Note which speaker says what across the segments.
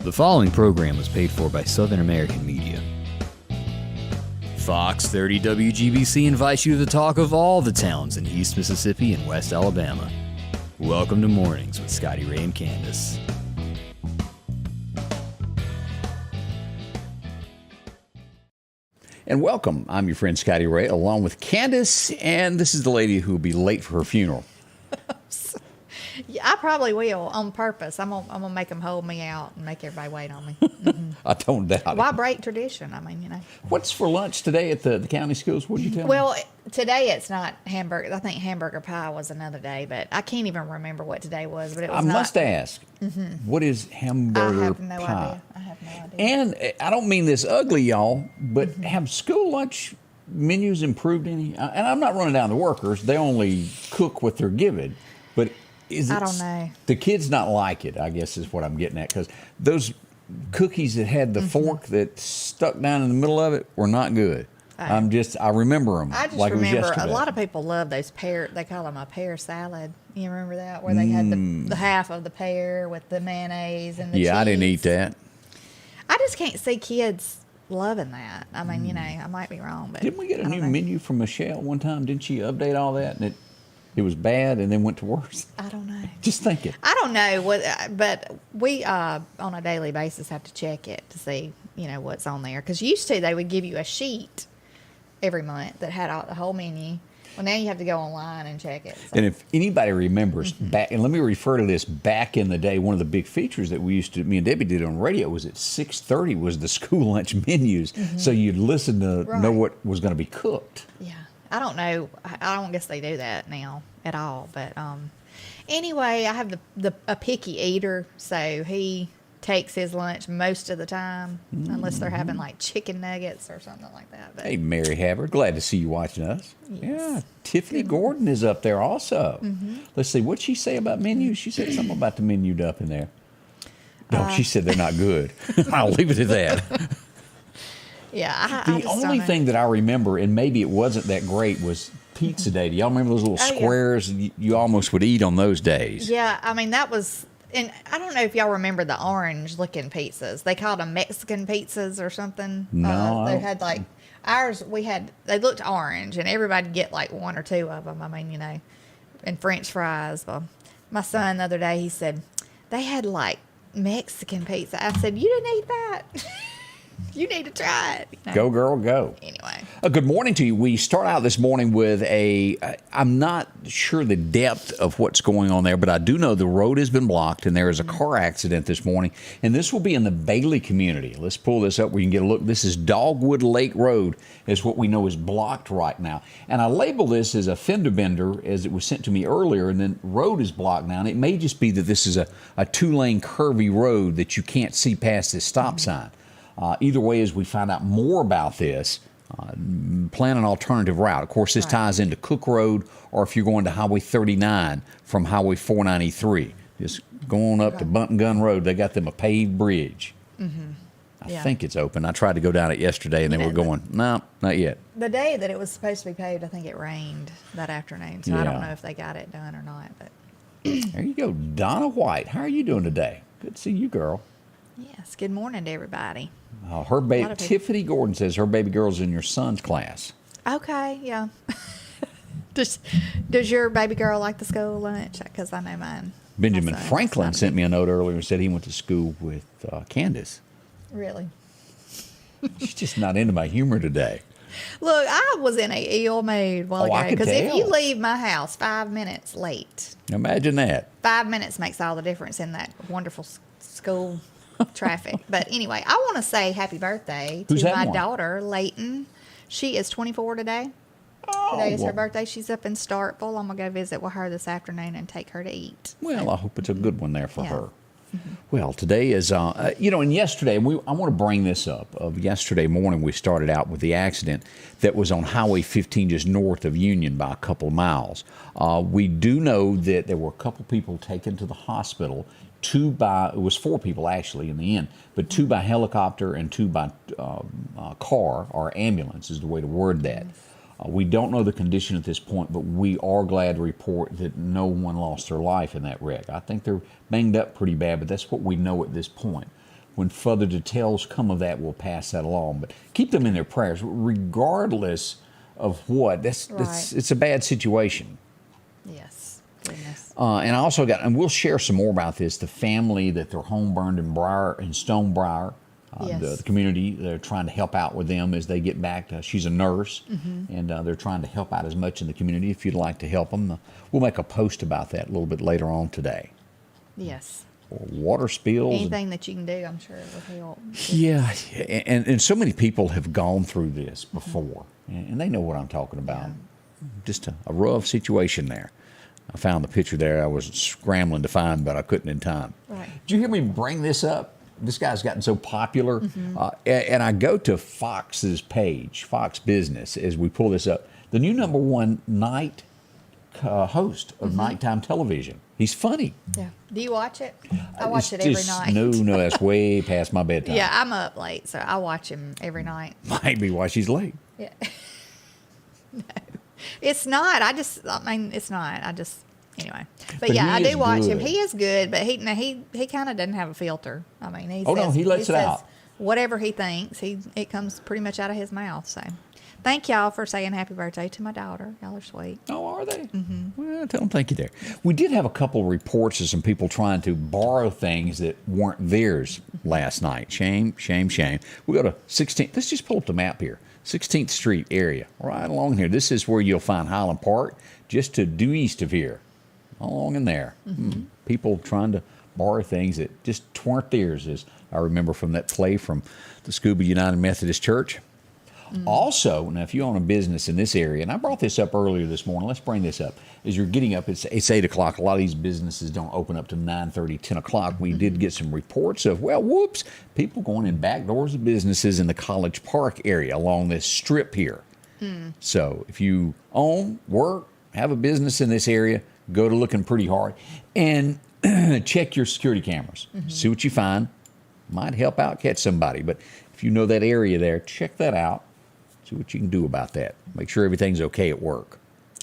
Speaker 1: The following program was paid for by Southern American Media. Fox 30 WGBC invites you to the talk of all the towns in East Mississippi and West Alabama. Welcome to Mornings with Scotty Ray and Candace.
Speaker 2: And welcome. I'm your friend Scotty Ray, along with Candace, and this is the lady who will be late for her funeral.
Speaker 3: Yeah, I probably will on purpose. I'm gonna make them hold me out and make everybody wait on me. Mm-hmm.
Speaker 2: I don't doubt
Speaker 3: Why
Speaker 2: it.
Speaker 3: break tradition? I mean, you know.
Speaker 2: What's for lunch today at the county schools? What did you tell me?
Speaker 3: Well, today it's not hamburger. I think hamburger pie was another day, but I can't even remember what today was. But it was
Speaker 2: I must ask, what is hamburger
Speaker 3: I have no
Speaker 2: pie?
Speaker 3: idea. I have no idea.
Speaker 2: And I don't mean this ugly, y'all, but have school lunch menus improved any? And I'm not running down the workers. They only cook what they're given. But
Speaker 3: I don't know.
Speaker 2: The kids not like it, I guess is what I'm getting at. Because those cookies that had the fork that stuck down in the middle of it were not good. I remember them
Speaker 3: I just
Speaker 2: like
Speaker 3: remember
Speaker 2: it was yesterday.
Speaker 3: a lot of people love those pear. They call them a pear salad. You remember that, where they had the half of the pear with the mayonnaise and the cheese?
Speaker 2: Yeah, I didn't eat that.
Speaker 3: I just can't see kids loving that. I mean, you know, I might be wrong, but
Speaker 2: Didn't we get a
Speaker 3: I don't
Speaker 2: new
Speaker 3: know.
Speaker 2: many from Michelle one time? Didn't she update all that and it was bad and then went to worse?
Speaker 3: I don't know.
Speaker 2: Just thinking.
Speaker 3: I don't know what, but we on a daily basis have to check it to see, you know, what's on there. Because used to they would give you a sheet every month that had the whole menu. Well, now you have to go online and check it. So.
Speaker 2: And if anybody remembers back, and let me refer to this, back in the day, one of the big features that me and Debbie did on radio was at 6:30 was the school lunch menus. So you'd listen to know what was going to be cooked.
Speaker 3: Yeah, I don't know. I don't guess they do that now at all. But anyway, I have a picky eater, so he takes his lunch most of the time, unless they're having like chicken nuggets or something like that. But
Speaker 2: Hey, Mary Havard, glad to see you watching us.
Speaker 3: Yes.
Speaker 2: Yeah, Tiffany Gordon is up there also. Let's see, what'd she say about menus? She said something about the menu up in there. No, she said they're not good. I'll leave it at that.
Speaker 3: yeah, I
Speaker 2: The
Speaker 3: just
Speaker 2: only
Speaker 3: don't know.
Speaker 2: thing that I remember, and maybe it wasn't that great, was pizza day. Do y'all remember those little
Speaker 3: Oh, yeah.
Speaker 2: squares you almost would eat on those days?
Speaker 3: Yeah, I mean, that was, and I don't know if y'all remember the orange looking pizzas. They called them Mexican pizzas or something.
Speaker 2: No,
Speaker 3: they had like, they looked orange, and everybody'd get like one or two of them. I mean, you know, and French fries. Well, my son the other day, he said, they had like Mexican pizza. I said, you didn't eat that. You need to try it. You know?
Speaker 2: Go, girl, go.
Speaker 3: Anyway.
Speaker 2: Good morning to you. We start out this morning with I'm not sure the depth of what's going on there, but I do know the road has been blocked and there is a car accident this morning. And this will be in the Bailey community. Let's pull this up where you can get a look. This is Dogwood Lake Road is what we know is blocked right now. And I label this as a fender bender as it was sent to me earlier, and then road is blocked now. And it may just be that this is a two-lane curvy road that you can't see past this stop sign. Either way, as we find out more about this, plan an alternative route. Of course, this ties into Cook Road, or if you're going to Highway 39 from Highway 493. Just go on up to Bunton Gun Road. They got them a paved bridge. I think it's open. I tried to go down it yesterday, and they were going, no, not yet.
Speaker 3: The day that it was supposed to be paved, I think it rained that afternoon. So I don't know if they got it done or not. But
Speaker 2: There you go. Donna White, how are you doing today? Good to see you, girl.
Speaker 3: yes, good morning to everybody.
Speaker 2: Her baby, Tiffany Gordon says her baby girl's in your son's class.
Speaker 3: Okay, yeah. Does your baby girl like the school lunch? Because I know mine.
Speaker 2: Benjamin
Speaker 3: my son
Speaker 2: Franklin
Speaker 3: loves
Speaker 2: sent me a note earlier and said he went to school with Candace.
Speaker 3: Really?
Speaker 2: She's just not into my humor today.
Speaker 3: Look, I was in a ill mood while
Speaker 2: I
Speaker 3: ago.
Speaker 2: could
Speaker 3: Because if
Speaker 2: tell.
Speaker 3: you leave my house 5 minutes late,
Speaker 2: Imagine that.
Speaker 3: 5 minutes makes all the difference in that wonderful school traffic. But anyway, I want to say happy birthday
Speaker 2: Who's
Speaker 3: to
Speaker 2: that
Speaker 3: my
Speaker 2: one?
Speaker 3: daughter, Layton. She is 24 today.
Speaker 2: Oh,
Speaker 3: Today is
Speaker 2: well,
Speaker 3: her birthday. She's up in Starkville. I'm going to go visit with her this afternoon and take her to eat.
Speaker 2: well, I hope it's a good one there for
Speaker 3: Yeah.
Speaker 2: her. Well, today is, and yesterday, I want to bring this up. Of yesterday morning, we started out with the accident that was on Highway 15 just north of Union by a couple of miles. We do know that there were a couple people taken to the hospital. It was 4 people actually in the end, but 2 by helicopter and 2 by car or ambulance is the way to word that. We don't know the condition at this point, but we are glad to report that no one lost their life in that wreck. I think they're banged up pretty bad, but that's what we know at this point. when further details come of that, we'll pass that along. But keep them in their prayers, regardless of what. It's a bad situation.
Speaker 3: Yes. Goodness.
Speaker 2: And I also and we'll share some more about this, the family that their home burned in Stonebriar.
Speaker 3: Yes.
Speaker 2: The community, they're trying to help out with them as they get back. She's a nurse, and they're trying to help out as much in the community. If you'd like to help them, we'll make a post about that a little bit later on today.
Speaker 3: Yes.
Speaker 2: Or water spills.
Speaker 3: Anything that you can do, I'm sure it will help.
Speaker 2: Yeah, and so many people have gone through this before, and they know what I'm talking about. Yeah. Just a rough situation there. I found the picture there. I was scrambling to find, but I couldn't in time.
Speaker 3: Right.
Speaker 2: Did you hear me bring this up? This guy's gotten so popular. And I go to Fox's page, Fox Business, as we pull this up. The new #1 night host of nighttime television. He's funny.
Speaker 3: Yeah. Do you watch it? I watch it every night.
Speaker 2: No, that's way past my bedtime.
Speaker 3: Yeah, I'm up late, so I watch him every night.
Speaker 2: Might be why she's late.
Speaker 3: Yeah. No, it's not. It's not. Anyway, but yeah, I do watch him. He is good, but he kind of doesn't have a filter. I mean,
Speaker 2: he lets it out.
Speaker 3: Whatever he thinks, it comes pretty much out of his mouth. So, thank y'all for saying happy birthday to my daughter. Y'all are sweet.
Speaker 2: Oh, are they? Well, tell them thank you there. We did have a couple of reports of some people trying to borrow things that weren't theirs last night. Shame, shame, shame. We go to 16th. Let's just pull up the map here. 16th Street area, right along here. This is where you'll find Highland Park, just to due east of here. Along in there. People trying to borrow things that just weren't theirs, as I remember from that play from the Scuba United Methodist Church. Also, now if you own a business in this area, and I brought this up earlier this morning, let's bring this up. As you're getting up, it's 8 o'clock. A lot of these businesses don't open up to 9:30, 10 o'clock. We did get some reports of, people going in back doors of businesses in the College Park area along this strip here. So if you own, work, have a business in this area, go to looking pretty hard and check your security cameras. See what you find. Might help out catch somebody. But if you know that area there, check that out. See what you can do about that. Make sure everything's okay at work.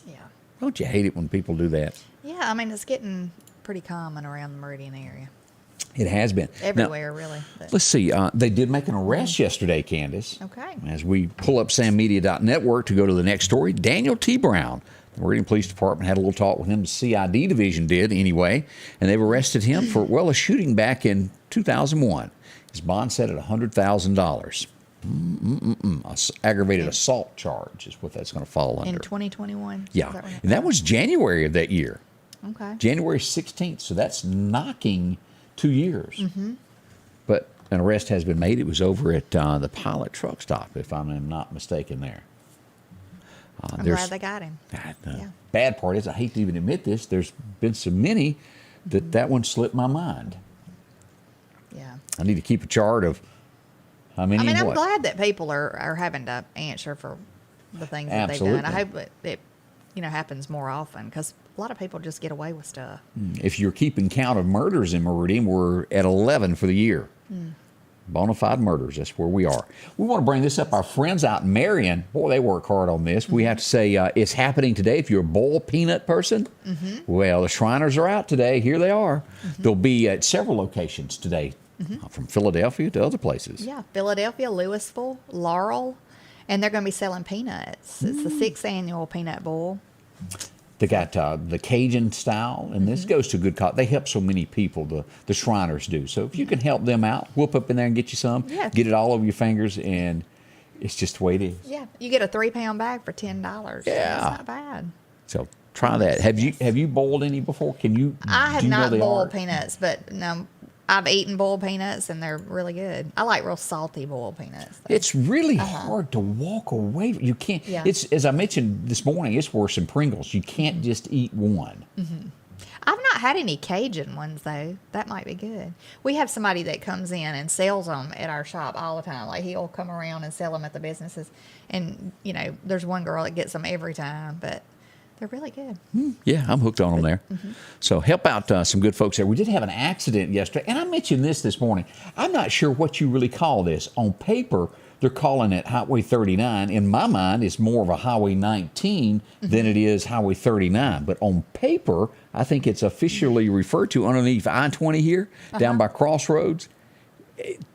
Speaker 3: Yeah.
Speaker 2: Don't you hate it when people do that?
Speaker 3: Yeah, I mean, it's getting pretty common around the Meridian area.
Speaker 2: It has been.
Speaker 3: Everywhere,
Speaker 2: now,
Speaker 3: really. But.
Speaker 2: Let's see. They did make an arrest yesterday, Candace.
Speaker 3: Okay.
Speaker 2: As we pull up sammedia.network to go to the next story, Daniel T. Brown. The Meridian Police Department had a little talk with him. The CID division did anye, and they've arrested him for, a shooting back in 2001. His bond set at $100,000. Aggravated assault charge is what that's going to fall under.
Speaker 3: In 2021?
Speaker 2: Yeah. And that was January of that year.
Speaker 3: Okay.
Speaker 2: January 16th. So that's knocking 2 years. But an arrest has been made. It was over at the Pilot truck stop, if I'm not mistaken there.
Speaker 3: I'm glad they got him.
Speaker 2: Bad part is, I hate to even admit this, there's been so many that one slipped my mind.
Speaker 3: Yeah.
Speaker 2: I need to keep a chart of how many and
Speaker 3: I'm
Speaker 2: what.
Speaker 3: glad that people are having to answer for the things that they've done. I hope it happens more often, because a lot of people just get away with stuff.
Speaker 2: If you're keeping count of murders in Meridian, we're at 11 for the year. Bona fide murders, that's where we are. We want to bring this up. Our friends out in Marion, boy, they work hard on this. We have to say it's happening today. If you're a boiled peanut person, well, the Shriners are out today. Here they are. They'll be at several locations today, from Philadelphia to other places.
Speaker 3: Yeah, Philadelphia, Louisville, Laurel, and they're going to be selling peanuts. It's the 6th annual Peanut Bowl.
Speaker 2: They got the Cajun style, and this goes to good cause. They help so many people, the Shriners do. So if you can help them out, whoop up in there and get you some.
Speaker 3: Yeah.
Speaker 2: Get it all over your fingers, and it's just the way it is.
Speaker 3: Yeah, you get a 3-pound bag for $10.
Speaker 2: Yeah.
Speaker 3: That's not bad.
Speaker 2: So try that. Have you boiled any before?
Speaker 3: I have not boiled peanuts, but no, I've eaten boiled peanuts, and they're really good. I like real salty boiled peanuts, though.
Speaker 2: It's really hard to walk away. You can't.
Speaker 3: Yeah.
Speaker 2: It's, as I mentioned this morning, it's worse than Pringles. You can't just eat one.
Speaker 3: I've not had any Cajun ones, though. That might be good. We have somebody that comes in and sells them at our shop all the time. Like, he'll come around and sell them at the businesses. And, there's one girl that gets them every time, but they're really good.
Speaker 2: Yeah, I'm hooked on them there. So help out some good folks there. We did have an accident yesterday, and I mentioned this morning. I'm not sure what you really call this. On paper, they're calling it Highway 39. In my mind, it's more of a Highway 19 than it is Highway 39. But on paper, I think it's officially referred to underneath I-20 here, down by Crossroads.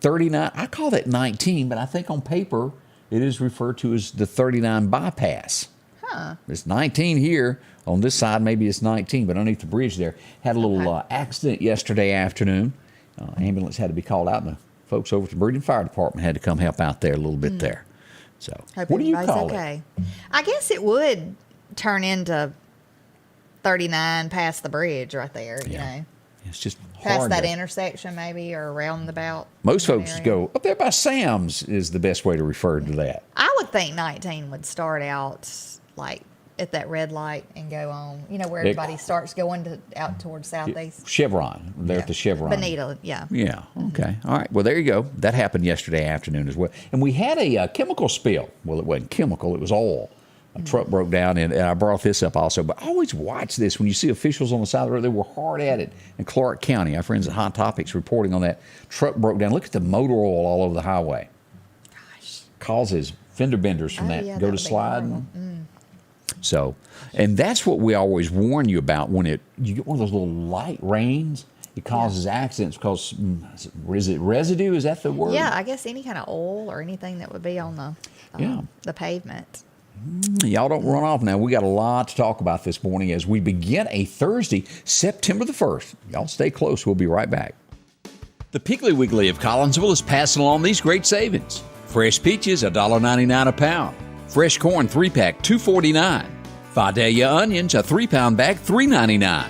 Speaker 2: 39. I call that 19, but I think on paper it is referred to as the 39 bypass.
Speaker 3: Huh.
Speaker 2: It's 19 here. On this side, maybe it's 19, but underneath the bridge there. Had a little accident yesterday afternoon. Ambulance had to be called out, and the folks over at the Marion Fire Department had to come help out there a little bit there. So,
Speaker 3: Hope
Speaker 2: what do you
Speaker 3: everybody's
Speaker 2: call
Speaker 3: okay.
Speaker 2: it?
Speaker 3: I guess it would turn into 39 past the bridge right there, you know.
Speaker 2: It's just
Speaker 3: Past
Speaker 2: hard
Speaker 3: that
Speaker 2: to-
Speaker 3: intersection maybe, or roundabout.
Speaker 2: Most folks
Speaker 3: area.
Speaker 2: go, up there by Sam's is the best way to refer to that.
Speaker 3: I would think 19 would start out like at that red light and go on, you know, where everybody starts going out towards southeast.
Speaker 2: Chevron. They're at the Chevron.
Speaker 3: Bonita, yeah.
Speaker 2: Yeah. Okay. All right. Well, there you go. That happened yesterday afternoon as well. And we had a chemical spill. Well, it wasn't chemical. It was oil. A truck broke down, and I brought this up also. But always watch this. When you see officials on the side of the road, they were hard at it in Clark County. Our friends at Hot Topics reporting on that. Truck broke down. Look at the motor oil all over the highway.
Speaker 3: Gosh.
Speaker 2: Causes fender benders from that.
Speaker 3: Yeah,
Speaker 2: Go to
Speaker 3: would be
Speaker 2: sliding.
Speaker 3: horrible.
Speaker 2: So, and that's what we always warn you about when you get one of those little light rains. It causes accidents because is it residue? Is that the word?
Speaker 3: Yeah, I guess any kind of oil or anything that would be on the pavement.
Speaker 2: Y'all don't run off now. We got a lot to talk about this morning as we begin a Thursday, September the 1st. Y'all stay close. We'll be right back.
Speaker 1: The Piggly Wiggly of Collinsville is passing along these great savings. Fresh peaches, $1.99 a pound. Fresh corn 3-pack, $2.49. Vidalia onions, a 3-pound bag, $3.99.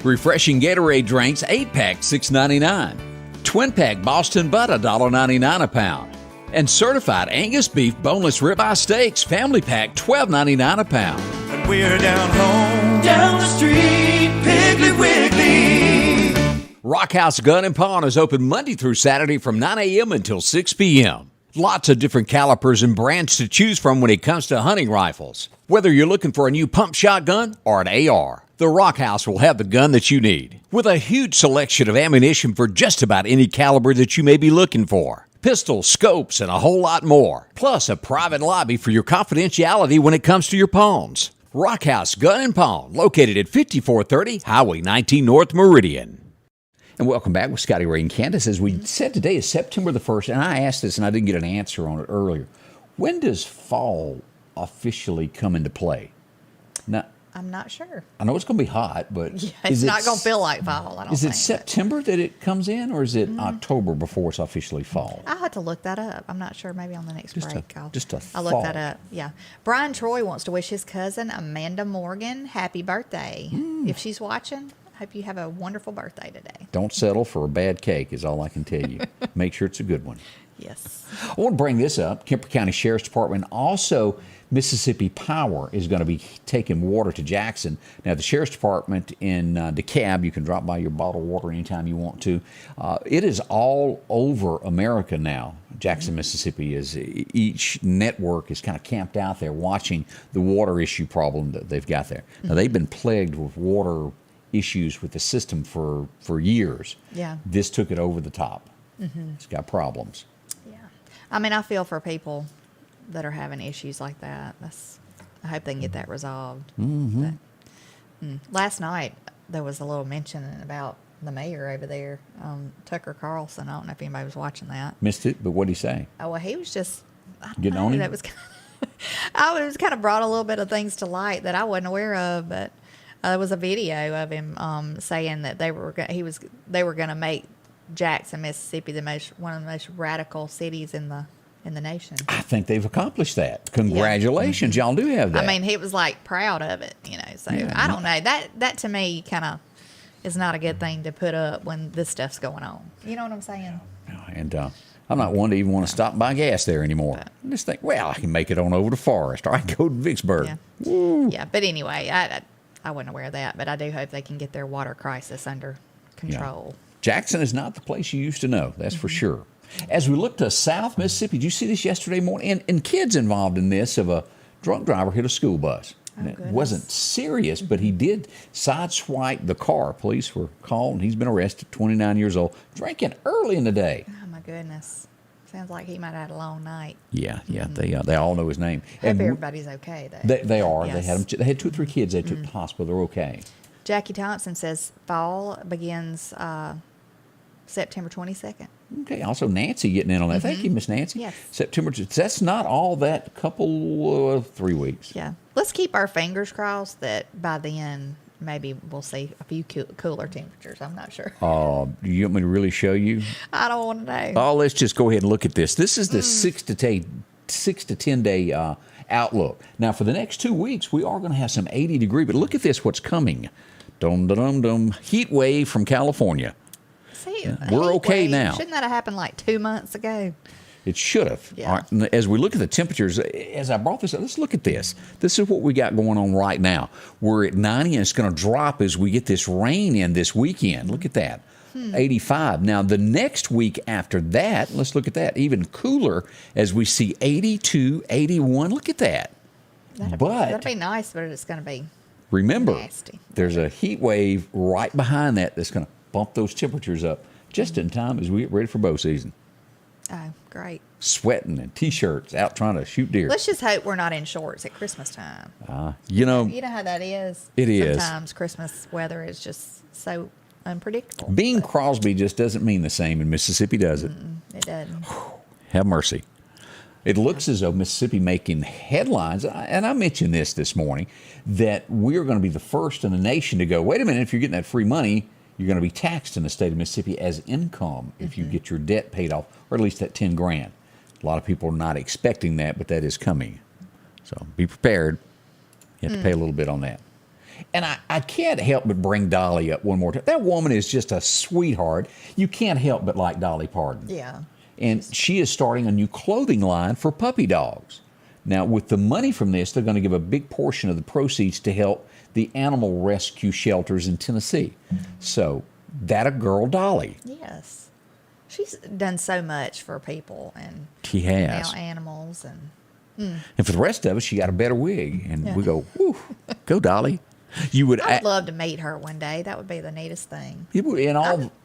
Speaker 1: Refreshing Gatorade drinks, 8-pack, $6.99. Twin-pack Boston Butt, $1.99 a pound. And certified Angus beef boneless ribeye steaks, family pack, $12.99 a pound.
Speaker 4: And we're down home, down the street, Piggly Wiggly.
Speaker 1: Rock House Gun and Pawn is open Monday through Saturday from 9 a.m. until 6 p.m. Lots of different calibers and brands to choose from when it comes to hunting rifles. Whether you're looking for a new pump shotgun or an AR, the Rock House will have the gun that you need. With a huge selection of ammunition for just about any caliber that you may be looking for. Pistols, scopes, and a whole lot more. Plus a private lobby for your confidentiality when it comes to your pawns. Rock House Gun and Pawn, located at 5430 Highway 19 North Meridian.
Speaker 2: And welcome back with Scotty Ray and Candace. As we said, today is September the 1st, and I asked this and I didn't get an answer on it earlier. When does fall officially come into play? Now,
Speaker 3: I'm not sure.
Speaker 2: I know it's going to be hot, but
Speaker 3: Yeah, it's not going to feel like fall, I don't
Speaker 2: Is
Speaker 3: think.
Speaker 2: it September that it comes in, or is it October before it's officially fall?
Speaker 3: I'll have to look that up. I'm not sure. Maybe on the next
Speaker 2: Just
Speaker 3: break.
Speaker 2: a
Speaker 3: I'll look that
Speaker 2: thought.
Speaker 3: up. Yeah. Brian Troy wants to wish his cousin, Amanda Morgan, happy birthday. If she's watching, I hope you have a wonderful birthday today.
Speaker 2: Don't settle for a bad cake is all I can tell you. Make sure it's a good one.
Speaker 3: Yes.
Speaker 2: I want to bring this up. Kemper County Sheriff's Department, also Mississippi Power is going to be taking water to Jackson. Now, the Sheriff's Department in DeKalb, you can drop by your bottled water anytime you want to. It is all over America now. Jackson, Mississippi, is each network is kind of camped out there watching the water issue problem that they've got there. Now, they've been plagued with water issues with the system for years.
Speaker 3: Yeah.
Speaker 2: This took it over the top. It's got problems.
Speaker 3: Yeah. I mean, I feel for people that are having issues like that. I hope they can get that resolved. But, last night, there was a little mention about the mayor over there, Tucker Carlson. I don't know if anybody was watching that.
Speaker 2: Missed it, but what did he say?
Speaker 3: Oh, well, he was just
Speaker 2: Getting on him?
Speaker 3: That was I was kind of brought a little bit of things to light that I wasn't aware of, but there was a video of him saying that they were going to make Jackson, Mississippi, one of the most radical cities in the nation.
Speaker 2: I think they've accomplished that. Congratulations, y'all do have that.
Speaker 3: I mean, he was like proud of it, So
Speaker 2: Yeah.
Speaker 3: I don't know, that to me kind of is not a good thing to put up when this stuff's going on. You know what I'm saying?
Speaker 2: And I'm not one to even want to stop and buy gas there anymore. I just think, well, I can make it on over to Forest, or I can go to Vicksburg.
Speaker 3: Yeah. Yeah, but anyway, I wasn't aware of that, but I do hope they can get their water crisis under control.
Speaker 2: Jackson is not the place you used to know, that's for sure. As we look to South Mississippi, did you see this yesterday morning? And kids involved in this of a drunk driver hit a school bus. And it wasn't serious, but he did sideswipe the car. Police were called, and he's been arrested, 29 years old, drinking early in the day.
Speaker 3: Oh, my goodness. Sounds like he might have had a long night.
Speaker 2: Yeah, they all know his name.
Speaker 3: Hope everybody's okay, though.
Speaker 2: They are.
Speaker 3: Yes.
Speaker 2: They had 2 or 3 kids they took to the hospital. They're okay.
Speaker 3: Jackie Thompson says fall begins September 22nd.
Speaker 2: Okay. Also, Nancy getting in on that. Thank you, Miss Nancy.
Speaker 3: Yes.
Speaker 2: September. That's not all that couple of 3 weeks.
Speaker 3: Yeah. Let's keep our fingers crossed that by then maybe we'll see a few cooler temperatures. I'm not sure.
Speaker 2: You want me to really show you?
Speaker 3: I don't want to know.
Speaker 2: Oh, let's just go ahead and look at this. This is the 6 to 10 day outlook. Now, for the next 2 weeks, we are going to have some 80-degree, but look at this, what's coming. Dum, dum, dum, dum. Heat wave from California.
Speaker 3: See,
Speaker 2: We're okay now.
Speaker 3: Shouldn't that have happened like 2 months ago?
Speaker 2: It should have.
Speaker 3: Yeah.
Speaker 2: All right, and as we look at the temperatures, as I brought this up, let's look at this. This is what we got going on right now. We're at 90, and it's going to drop as we get this rain in this weekend. Look at that. 85. Now, the next week after that, let's look at that, even cooler as we see 82, 81. Look at that.
Speaker 3: That'd be nice, but it's going to be
Speaker 2: remember,
Speaker 3: nasty.
Speaker 2: There's a heat wave right behind that that's going to bump those temperatures up just in time as we get ready for bow season.
Speaker 3: Oh, great.
Speaker 2: Sweating and T-shirts out trying to shoot deer.
Speaker 3: Let's just hope we're not in shorts at Christmas time.
Speaker 2: You know
Speaker 3: how that is?
Speaker 2: It is.
Speaker 3: Sometimes Christmas weather is just so unpredictable.
Speaker 2: Bing Crosby just doesn't mean the same in Mississippi, does it?
Speaker 3: It doesn't.
Speaker 2: Have mercy. It looks as though Mississippi making headlines, and I mentioned this morning, that we're going to be the first in the nation to go, wait a minute, if you're getting that free money, you're going to be taxed in the state of Mississippi as income if you get your debt paid off, or at least that 10 grand. A lot of people are not expecting that, but that is coming. So be prepared. You have to pay a little bit on that. And I can't help but bring Dolly up one more time. That woman is just a sweetheart. You can't help but like Dolly Parton.
Speaker 3: Yeah.
Speaker 2: And she is starting a new clothing line for puppy dogs. Now, with the money from this, they're going to give a big portion of the proceeds to help the animal rescue shelters in Tennessee. So, that a girl, Dolly.
Speaker 3: Yes. She's done so much for people and
Speaker 2: She has.
Speaker 3: now animals.
Speaker 2: And for the rest of us, she got a better wig. And we go, whew, go Dolly. You would.
Speaker 3: I would love to meet her one day. That would be the neatest thing.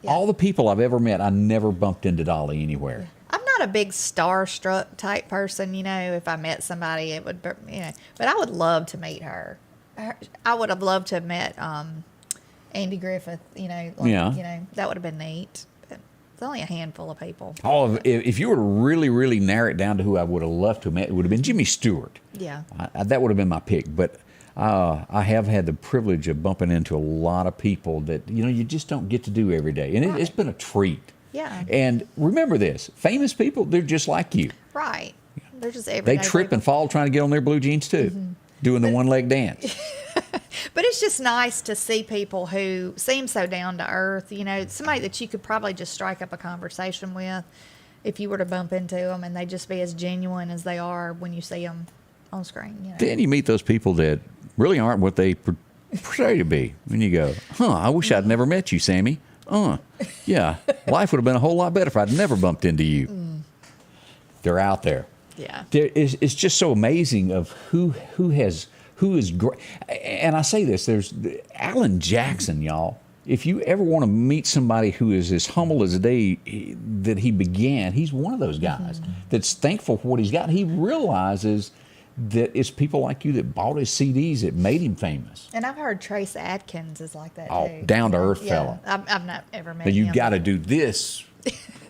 Speaker 2: All the people I've ever met, I never bumped into Dolly anywhere.
Speaker 3: I'm not a big starstruck type person, If I met somebody, it would, but I would love to meet her. I would have loved to have met Andy Griffith. That would have been neat. But it's only a handful of people.
Speaker 2: Oh, if you were to really, really narrow it down to who I would have loved to have met, it would have been Jimmy Stewart.
Speaker 3: Yeah,
Speaker 2: that would have been my pick. But I have had the privilege of bumping into a lot of people that you just don't get to do every day, and it's been a treat.
Speaker 3: Yeah.
Speaker 2: And remember this: famous people, they're just like you.
Speaker 3: Right. They're just everyday
Speaker 2: They trip
Speaker 3: people.
Speaker 2: and fall trying to get on their blue jeans too, doing the one-leg dance.
Speaker 3: But it's just nice to see people who seem so down to earth. Somebody that you could probably just strike up a conversation with if you were to bump into them, and they just be as genuine as they are when you see them on screen.
Speaker 2: Then you meet those people that really aren't what they portray to be. And you go, I wish I'd never met you, Sammy. Yeah, life would have been a whole lot better if I'd never bumped into you. They're out there.
Speaker 3: Yeah.
Speaker 2: It's just so amazing of who is great. And I say this, there's Alan Jackson, y'all. If you ever want to meet somebody who is as humble as the day that he began, he's one of those guys that's thankful for what he's got. He realizes that it's people like you that bought his CDs that made him famous.
Speaker 3: And I've heard Trace Adkins is like that
Speaker 2: Oh,
Speaker 3: too.
Speaker 2: down-to-earth fella.
Speaker 3: I've not ever met
Speaker 2: Now,
Speaker 3: him.
Speaker 2: you've got to do this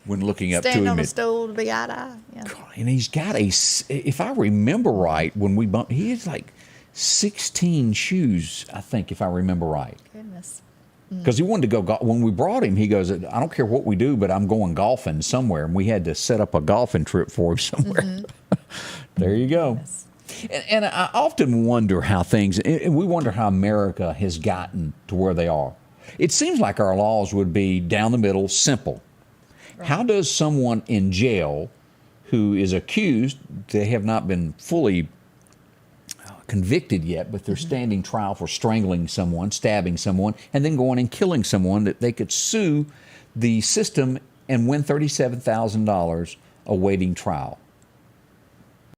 Speaker 2: when looking up to him.
Speaker 3: Stand on a stool to be eye to eye. Yeah.
Speaker 2: And he's got if I remember right, when we bumped, he has like 16 shoes, I think, if I remember right.
Speaker 3: Goodness.
Speaker 2: Because he wanted to go when we brought him, he goes, I don't care what we do, but I'm going golfing somewhere. And we had to set up a golfing trip for him somewhere. There you go.
Speaker 3: Goodness.
Speaker 2: And I often wonder how and we wonder how America has gotten to where they are. It seems like our laws would be down the middle, simple. Right. How does someone in jail who is accused, they have not been fully convicted yet, but they're standing trial for strangling someone, stabbing someone, and then going and killing someone, that they could sue the system and win $37,000 awaiting trial?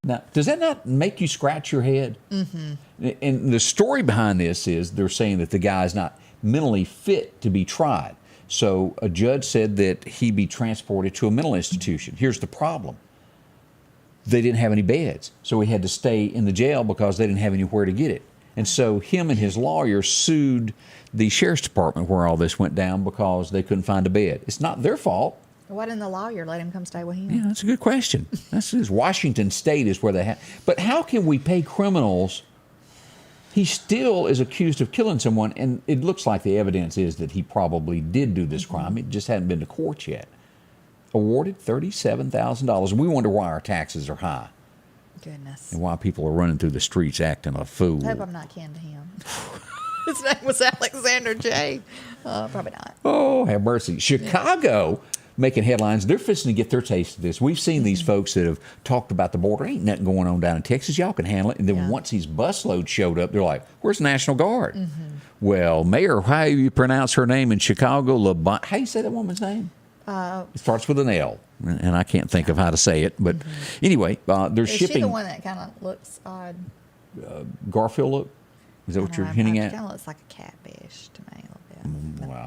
Speaker 2: Now, does that not make you scratch your head? And the story behind this is they're saying that the guy is not mentally fit to be tried. So a judge said that he be transported to a mental institution. Here's the problem. They didn't have any beds, so he had to stay in the jail because they didn't have anywhere to get it. And so him and his lawyer sued the sheriff's department where all this went down because they couldn't find a bed. It's not their fault.
Speaker 3: Why didn't the lawyer let him come stay with him?
Speaker 2: Yeah, that's a good question. Washington State is where they have. But how can we pay criminals? He still is accused of killing someone, and it looks like the evidence is that he probably did do this crime. It just hadn't been to court yet. Awarded $37,000. We wonder why our taxes are high.
Speaker 3: Goodness.
Speaker 2: And why people are running through the streets acting a fool.
Speaker 3: I hope I'm not kin to him. His name was Alexander J. Probably not.
Speaker 2: Oh, have mercy. Chicago making headlines. They're fixing to get their taste of this. We've seen these folks that have talked about the border. Ain't nothing going on down in Texas. Y'all can handle it. And then once these busloads showed up, they're like, where's the National Guard? Well, Mayor, how do you pronounce her name in Chicago? How do you say that woman's name? It starts with an L, and I can't think of how to say it. But anyway, they're
Speaker 3: Is
Speaker 2: shipping.
Speaker 3: she the one that kind of looks odd?
Speaker 2: Garfield look? Is that what you're hinting at?
Speaker 3: It kind of looks like a catfish to me a little bit.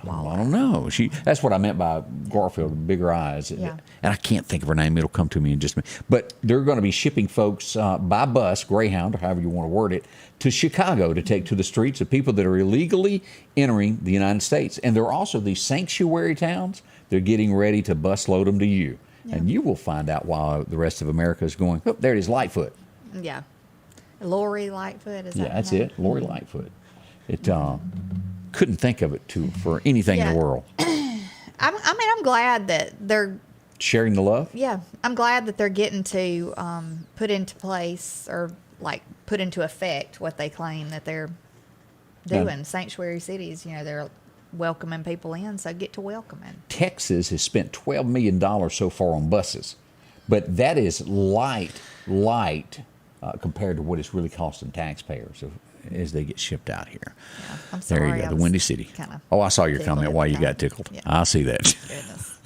Speaker 2: Well, I don't know. That's what I meant by Garfield, bigger eyes.
Speaker 3: Yeah.
Speaker 2: And I can't think of her name. It'll come to me in just a minute. But they're going to be shipping folks by bus, Greyhound, or however you want to word it, to Chicago to take to the streets of people that are illegally entering the United States. And there are also these sanctuary towns. They're getting ready to busload them to you. Yeah. And you will find out why the rest of America is going, oh, there it is, Lightfoot.
Speaker 3: Yeah. Lori Lightfoot, is that
Speaker 2: Yeah, that's
Speaker 3: her name?
Speaker 2: it, Lori Lightfoot. It couldn't think of it for anything in the world.
Speaker 3: I'm glad that they're
Speaker 2: sharing the love.
Speaker 3: Yeah, I'm glad that they're getting to put into place or like put into effect what they claim that they're doing. Yeah. Sanctuary cities, they're welcoming people in, so get to welcoming. Texas
Speaker 2: has spent $12 million so far on buses, but that is light compared to what it's really costing taxpayers as they get shipped out here.
Speaker 3: Yeah, I'm sorry.
Speaker 2: There you go, the Windy City. Oh, I saw your comment why you got tickled. Yeah. I see that.
Speaker 3: Goodness.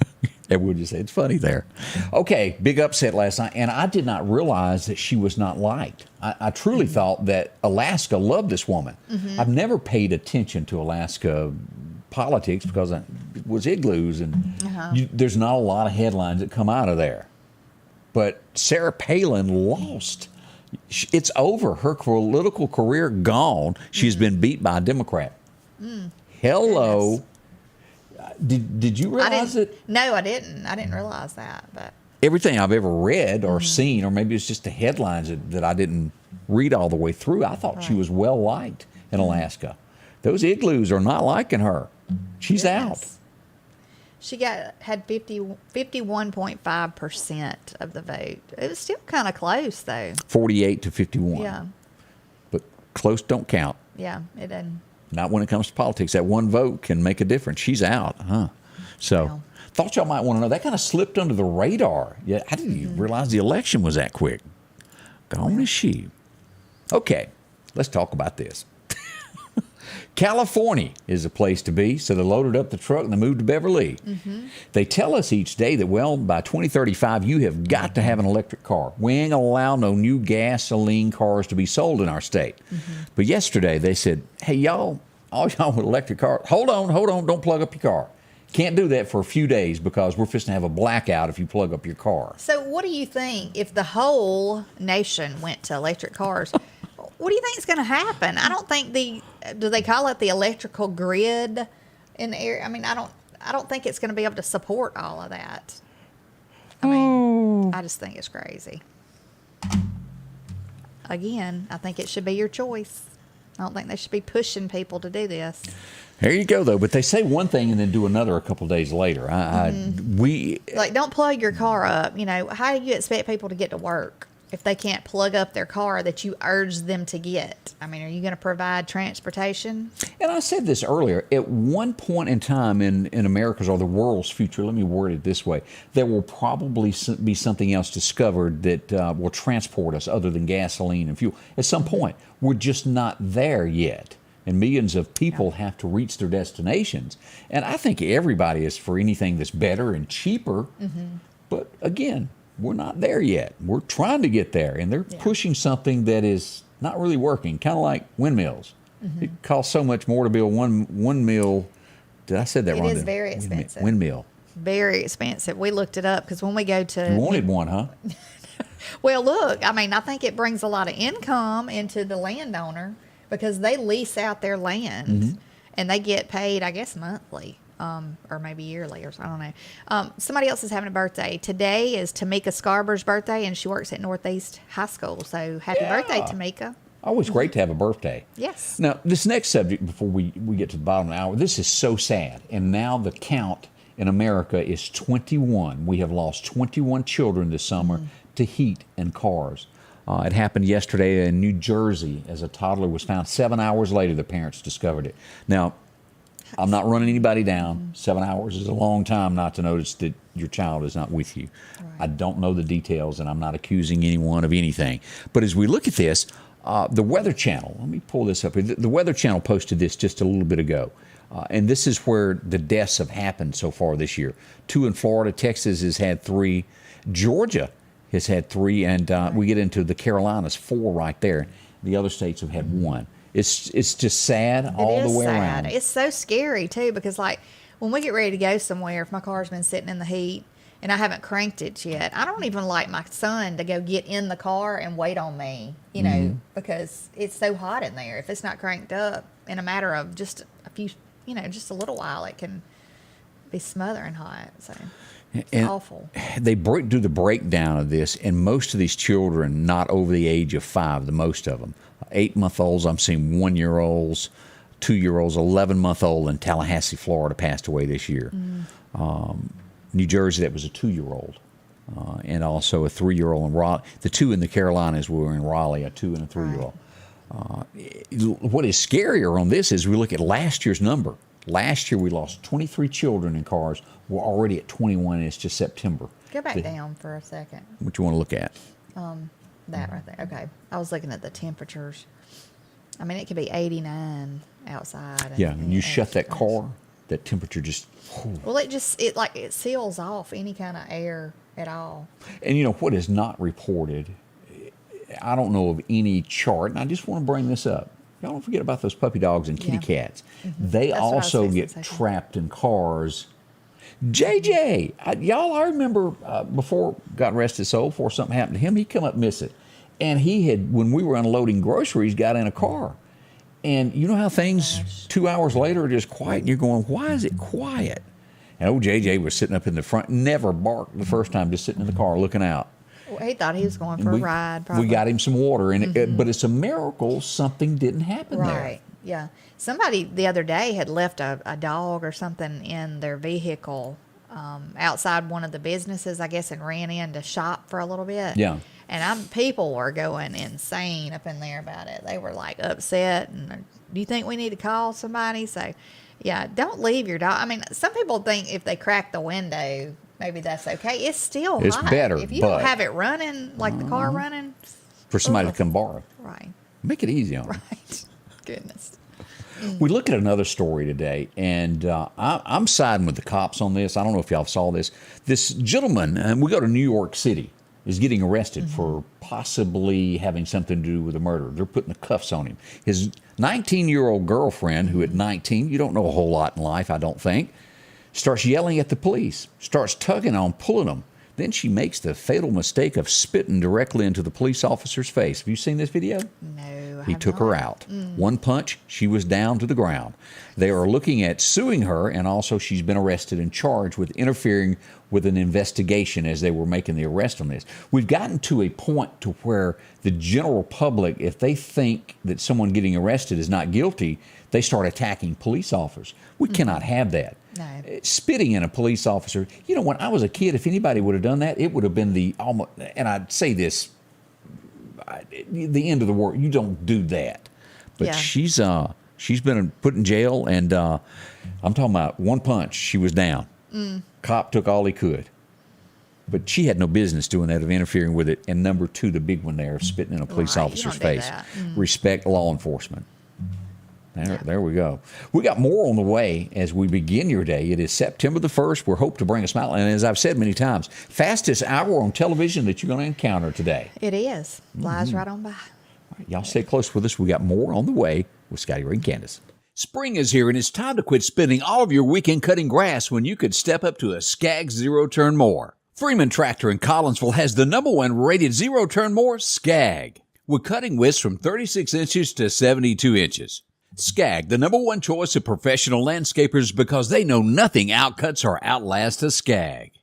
Speaker 2: Everyone just say it's funny there. Okay, big upset last night, and I did not realize that she was not liked. I truly thought that Alaska loved this woman. I've never paid attention to Alaska politics because it was igloos, and there's not a lot of headlines that come out of there. But Sarah Palin lost. It's over. Her political career gone. She's been beat by a Democrat. Hello. Did you realize it?
Speaker 3: No, I didn't. I didn't realize that. But
Speaker 2: everything I've ever read or seen, or maybe it's just the headlines that I didn't read all the way through, I thought she was well liked in Alaska. Those igloos are not liking her. She's out.
Speaker 3: She had 51.5% of the vote. It was still kind of close, though.
Speaker 2: 48 to 51.
Speaker 3: Yeah.
Speaker 2: But close don't count.
Speaker 3: Yeah, it doesn't.
Speaker 2: Not when it comes to politics. That one vote can make a difference. She's out, huh? So, thought y'all might want to know. That kind of slipped under the radar. Yeah, I didn't even realize the election was that quick. Gone is she. Okay, let's talk about this. California is a place to be, so they loaded up the truck and they moved to Beverly. They tell us each day that, well, by 2035, you have got to have an electric car. We ain't going to allow no new gasoline cars to be sold in our state. But yesterday they said, hey, y'all, all y'all with electric cars, hold on, don't plug up your car. Can't do that for a few days because we're fixing to have a blackout if you plug up your car.
Speaker 3: So what do you think if the whole nation went to electric cars? What do you think is going to happen? I don't think do they call it the electrical grid in the area? I mean, I don't think it's going to be able to support all of that. I mean, I just think it's crazy. Again, I think it should be your choice. I don't think they should be pushing people to do this.
Speaker 2: There you go, though. But they say one thing and then do another a couple of days later.
Speaker 3: Don't plug your car up. How do you expect people to get to work if they can't plug up their car that you urge them to get? I mean, are you going to provide transportation?
Speaker 2: And I said this earlier. At one point in time in America's or the world's future, let me word it this way, there will probably be something else discovered that will transport us other than gasoline and fuel. At some point, we're just not there yet. And millions of people have to reach their destinations. And I think everybody is for anything that's better and cheaper. But again, we're not there yet. We're trying to get there, and they're pushing something that is not really working, kind of like windmills. It costs so much more to build one mill. Did I say that wrong?
Speaker 3: It is very expensive.
Speaker 2: Windmill.
Speaker 3: Very expensive. We looked it up because when we go to...
Speaker 2: You wanted one, huh?
Speaker 3: Well, look, I mean, I think it brings a lot of income into the landowner because they lease out their land. and they get paid, I guess, monthly. Or maybe yearly, or I don't know. Somebody else is having a birthday. Today is Tamika Scarborough's birthday, and she works at Northeast High School. So happy birthday, Tamika.
Speaker 2: Always great to have a birthday.
Speaker 3: Yes.
Speaker 2: Now, this next subject, before we get to the bottom of the hour, this is so sad. And now the count in America is 21. We have lost 21 children this summer to heat and cars. It happened yesterday in New Jersey as a toddler was found. 7 hours later, the parents discovered it. Now, I'm not running anybody down. 7 hours is a long time not to notice that your child is not with you. Right. I don't know the details, and I'm not accusing anyone of anything. But as we look at this, the Weather Channel, let me pull this up. The Weather Channel posted this just a little bit ago. And this is where the deaths have happened so far this year. 2 in Florida. Texas has had 3. Georgia has had 3. And we get into the Carolinas, 4 right there. The other states have had 1. It's just sad all the way around.
Speaker 3: It's so scary, too, because, like, when we get ready to go somewhere, if my car's been sitting in the heat and I haven't cranked it yet, I don't even like my son to go get in the car and wait on me, you know, because it's so hot in there. If it's not cranked up in a matter of just a few, just a little while, it can be smothering hot. So it's awful.
Speaker 2: They do the breakdown of this, and most of these children not over the age of 5, the most of them. 8-month-olds, I'm seeing 1-year-olds, 2-year-olds, 11-month-old in Tallahassee, Florida, passed away this year. New Jersey, that was a 2-year-old, and also a 3-year-old in Raleigh. The 2 in the Carolinas were in Raleigh, a 2 and a 3-year-old. What is scarier on this is we look at last year's number. Last year we lost 23 children in cars. We're already at 21, and it's just September.
Speaker 3: Go back down for a second.
Speaker 2: What you want to look at?
Speaker 3: That right there. Okay. I was looking at the temperatures. I mean, it could be 89 outside.
Speaker 2: And you shut that car, that temperature just...
Speaker 3: Well, it seals off any kind of air at all.
Speaker 2: And what is not reported, I don't know of any chart, and I just want to bring this up. Y'all don't forget about those puppy dogs and kitty cats. They also get trapped in cars. JJ, I remember before God rest his soul, before something happened to him, he come up missing. And he had, when we were unloading groceries, got in a car. And you know how things 2 hours later are just quiet, and you're going, why is it quiet? And old JJ was sitting up in the front, never barked the first time, just sitting in the car looking out.
Speaker 3: Well, he thought he was going for a ride, probably.
Speaker 2: We got him some water, and but it's a miracle something didn't happen there.
Speaker 3: Right, yeah. Somebody the other day had left a dog or something in their vehicle outside one of the businesses, I guess, and ran in to shop for a little bit. Yeah. And people were going insane up in there about it. They were, like, upset. And do you think we need to call somebody? So, yeah, don't leave your dog. I mean, some people think if they crack the window, maybe that's okay. It's still hot.
Speaker 2: It's better,
Speaker 3: if you don't have it running, like the car running.
Speaker 2: For somebody to come borrow.
Speaker 3: Right.
Speaker 2: Make it easy on them.
Speaker 3: Right. Goodness.
Speaker 2: We look at another story today, and I'm siding with the cops on this. I don't know if y'all saw this. This gentleman, and we go to New York City, is getting arrested for possibly having something to do with a murder. They're putting the cuffs on him. His 19-year-old girlfriend, who at 19, you don't know a whole lot in life, I don't think, starts yelling at the police, starts tugging on, pulling them. Then she makes the fatal mistake of spitting directly into the police officer's face. Have you seen this video?
Speaker 3: No,
Speaker 2: He took her out. One punch, she was down to the ground. They are looking at suing her, and also she's been arrested and charged with interfering with an investigation as they were making the arrest on this. We've gotten to a point to where the general public, if they think that someone getting arrested is not guilty, they start attacking police officers. We cannot have that.
Speaker 3: No.
Speaker 2: Spitting in a police officer. You know, when I was a kid, if anybody would have done that, it would have been the almost, and I'd say this, the end of the world. You don't do that. But she's been put in jail, and I'm talking about one punch. She was down. Cop took all he could. But she had no business doing that, of interfering with it. And number two, the big one there, of spitting in a police officer's face. Respect law enforcement. There we go. We got more on the way as we begin your day. It is September the 1st. We hope to bring a smile. And as I've said many times, fastest hour on television that you're going to encounter today.
Speaker 3: It is. Flies right on by.
Speaker 2: All right, y'all stay close with us. We got more on the way with Scotty Ray and Candace.
Speaker 1: Spring is here, and it's time to quit spending all of your weekend cutting grass when you could step up to a Skag zero-turn mower. Freeman Tractor in Collinsville has the #1 rated zero-turn mower, Skag, with cutting widths from 36 inches to 72 inches. Skag, the #1 choice of professional landscapers because they know nothing outcuts or outlasts a Skag.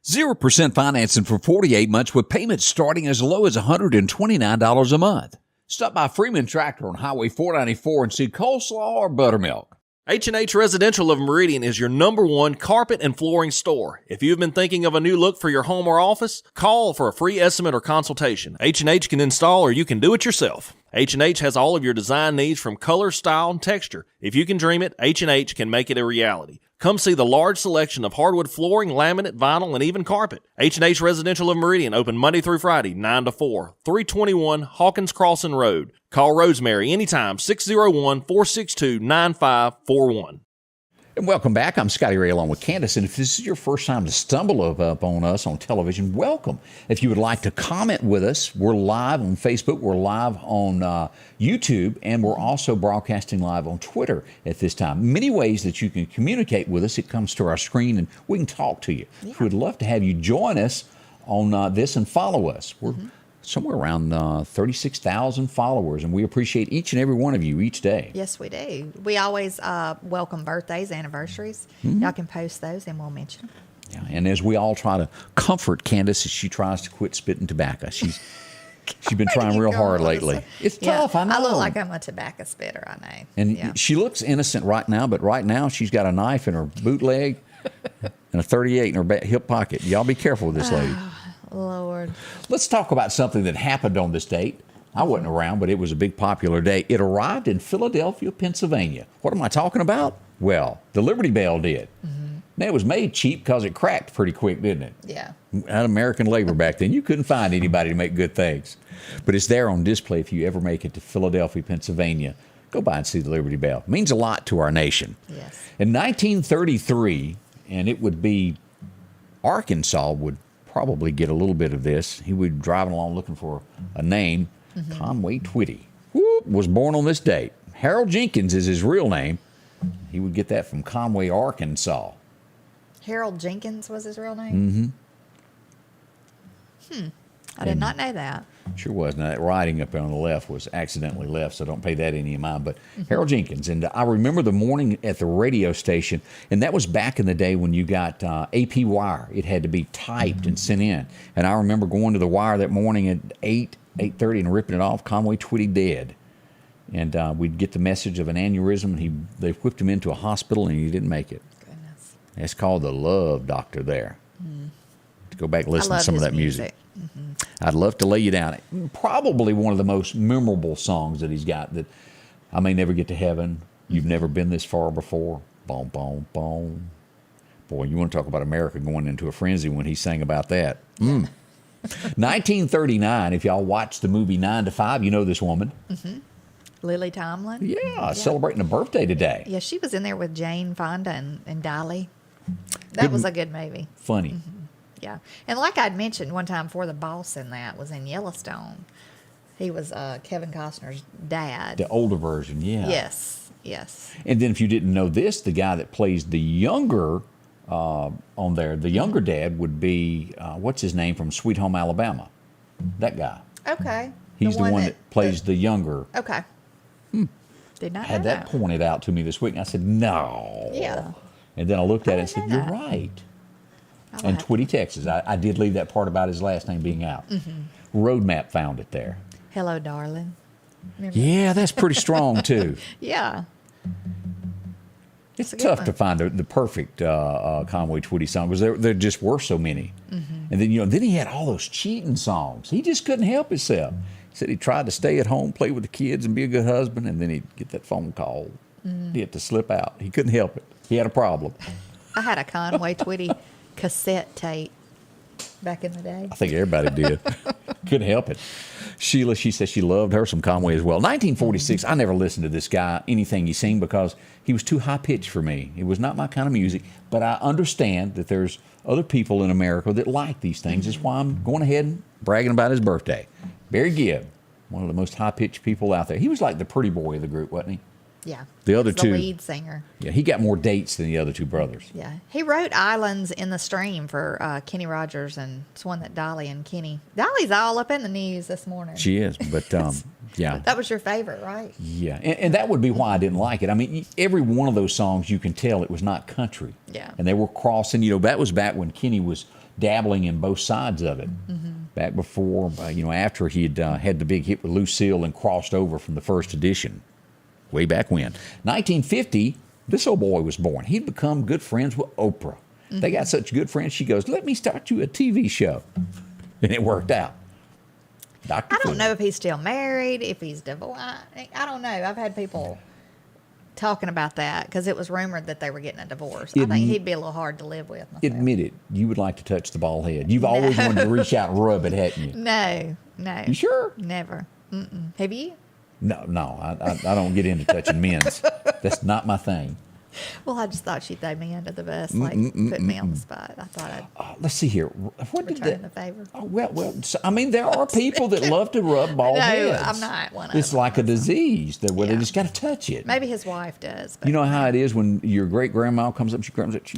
Speaker 1: 0% financing for 48 months with payments starting as low as $129 a month. Stop by Freeman Tractor on Highway 494 and see coleslaw or buttermilk.
Speaker 5: H&H Residential of Meridian is your #1 carpet and flooring store. If you've been thinking of a new look for your home or office, call for a free estimate or consultation. H&H can install or you can do it yourself. H&H has all of your design needs from color, style, and texture. If you can dream it, H&H can make it a reality. Come see the large selection of hardwood flooring, laminate, vinyl, and even carpet. H&H Residential of Meridian, open Monday through Friday, 9 to 4, 321 Hawkins Crossing Road. Call Rosemary anytime, 601-462-9541.
Speaker 2: And welcome back. I'm Scotty Ray along with Candace. And if this is your first time to stumble up on us on television, welcome. If you would like to comment with us, we're live on Facebook, we're live on YouTube, and we're also broadcasting live on Twitter at this time. Many ways that you can communicate with us. It comes to our screen and we can talk to you. Yeah. We'd love to have you join us on this and follow us. We're somewhere around 36,000 followers, and we appreciate each and every one of you each day.
Speaker 3: Yes, we do. We always welcome birthdays, anniversaries. Y'all can post those, and we'll mention them.
Speaker 2: Yeah, and as we all try to comfort Candace as she tries to quit spitting tobacco, she's been trying real hard lately. It's tough, I know.
Speaker 3: I look like I'm a tobacco spitter, I know.
Speaker 2: And she looks innocent right now, but right now she's got a knife in her boot leg and a 38 in her back hip pocket. Y'all be careful with this lady.
Speaker 3: Lord.
Speaker 2: Let's talk about something that happened on this date. I wasn't around, but it was a big popular day. It arrived in Philadelphia, Pennsylvania. What am I talking about? Well, the Liberty Bell did. Now, it was made cheap because it cracked pretty quick, didn't it?
Speaker 3: Yeah.
Speaker 2: Had American labor back then. You couldn't find anybody to make good things. But it's there on display if you ever make it to Philadelphia, Pennsylvania. Go by and see the Liberty Bell. It means a lot to our nation.
Speaker 3: Yes.
Speaker 2: In 1933, and it would be Arkansas would probably get a little bit of this. He would be driving along looking for a name. Conway Twitty was born on this date. Harold Jenkins is his real name. He would get that from Conway, Arkansas.
Speaker 3: Harold Jenkins was his real name? I did not know that.
Speaker 2: Sure was. Now, that writing up there on the left was accidentally left, so don't pay that any mind. But Harold Jenkins. And I remember the morning at the radio station, and that was back in the day when you got AP wire. It had to be typed and sent in. And I remember going to the wire that morning at 8:30 and ripping it off, Conway Twitty dead. And we'd get the message of an aneurysm, and they whipped him into a hospital, and he didn't make it.
Speaker 3: Goodness.
Speaker 2: That's called the Love Doctor there. To go back and listen to some of that music. I'd love to lay you down. Probably one of the most memorable songs that he's got that I may never get to heaven. You've never been this far before. Boom, boom, boom. Boy, you want to talk about America going into a frenzy when he sang about that. 1939, if y'all watch the movie 9 to 5, you know this woman.
Speaker 3: Lily Tomlin?
Speaker 2: Yeah, celebrating a birthday today.
Speaker 3: Yeah, she was in there with Jane Fonda and Dolly. That was a good movie.
Speaker 2: Funny.
Speaker 3: Yeah. And like I'd mentioned one time before, the boss in that was in Yellowstone. He was Kevin Costner's dad.
Speaker 2: The older version, yeah.
Speaker 3: Yes, yes.
Speaker 2: And then if you didn't know this, the guy that plays the younger on there, the younger dad would be, what's his name from Sweet Home Alabama? That guy.
Speaker 3: Okay.
Speaker 2: He's the one that plays the younger.
Speaker 3: Okay. Did not
Speaker 2: I had
Speaker 3: know
Speaker 2: that pointed out to me this week, and I said, no.
Speaker 3: Yeah.
Speaker 2: And then I looked at it and said,
Speaker 3: didn't know
Speaker 2: you're
Speaker 3: that.
Speaker 2: right. And Twitty, Texas. I did leave that part about his last name being out. Roadmap found it there.
Speaker 3: Hello, darling. Remember
Speaker 2: Yeah, that's pretty strong, too.
Speaker 3: Yeah.
Speaker 2: It's
Speaker 3: a good
Speaker 2: tough
Speaker 3: one.
Speaker 2: to find the perfect Conway Twitty song because there just were so many. And then, then he had all those cheating songs. He just couldn't help himself. He said he tried to stay at home, play with the kids, and be a good husband, and then he'd get that phone call. He had to slip out. He couldn't help it. He had a problem.
Speaker 3: I had a Conway Twitty cassette tape back in the day.
Speaker 2: I think everybody did. Couldn't help it. Sheila, she says she loved her some Conway as well. 1946, I never listened to this guy, anything he sang, because he was too high-pitched for me. It was not my kind of music, but I understand that there's other people in America that like these things. That's why I'm going ahead and bragging about his birthday. Barry Gibb, one of the most high-pitched people out there. He was like the pretty boy of the group, wasn't he?
Speaker 3: Yeah.
Speaker 2: The other
Speaker 3: He's
Speaker 2: two.
Speaker 3: the lead singer.
Speaker 2: Yeah, he got more dates than the other two brothers.
Speaker 3: Yeah. He wrote Islands in the Stream for Kenny Rogers, and it's one that Dolly and Kenny. Dolly's all up in the news this morning.
Speaker 2: She is, but Yeah.
Speaker 3: That was your favorite, right?
Speaker 2: Yeah, and that would be why I didn't like it. I mean, every one of those songs, you can tell it was not country.
Speaker 3: Yeah.
Speaker 2: And they were crossing, that was back when Kenny was dabbling in both sides of it. Back before, after he had the big hit with Lucille and crossed over from the first edition, way back when. 1950, this old boy was born. He'd become good friends with Oprah. They got such good friends, she goes, let me start you a TV show. And it worked out.
Speaker 3: I don't know if he's still married, if he's divorced. I don't know. I've had people talking about that because it was rumored that they were getting a divorce. I think he'd be a little hard to live with. Myself.
Speaker 2: Admit it. You would like to touch the bald head. You've always wanted to reach out and rub it, hadn't you?
Speaker 3: No.
Speaker 2: You sure?
Speaker 3: Never. Have you?
Speaker 2: No. I don't get into touching men's. That's not my thing.
Speaker 3: Well, I just thought she'd throw me under the bus, putting me on the spot. I thought I'd
Speaker 2: Let's see here. What did
Speaker 3: return the favor.
Speaker 2: Oh, well. So, I mean, there are people that love to rub bald heads.
Speaker 3: I'm not one of
Speaker 2: It's
Speaker 3: them.
Speaker 2: like a disease where they
Speaker 3: Yeah.
Speaker 2: just got to touch it.
Speaker 3: Maybe his wife does. But
Speaker 2: You know how it is when your great grandma comes up, she grabs it.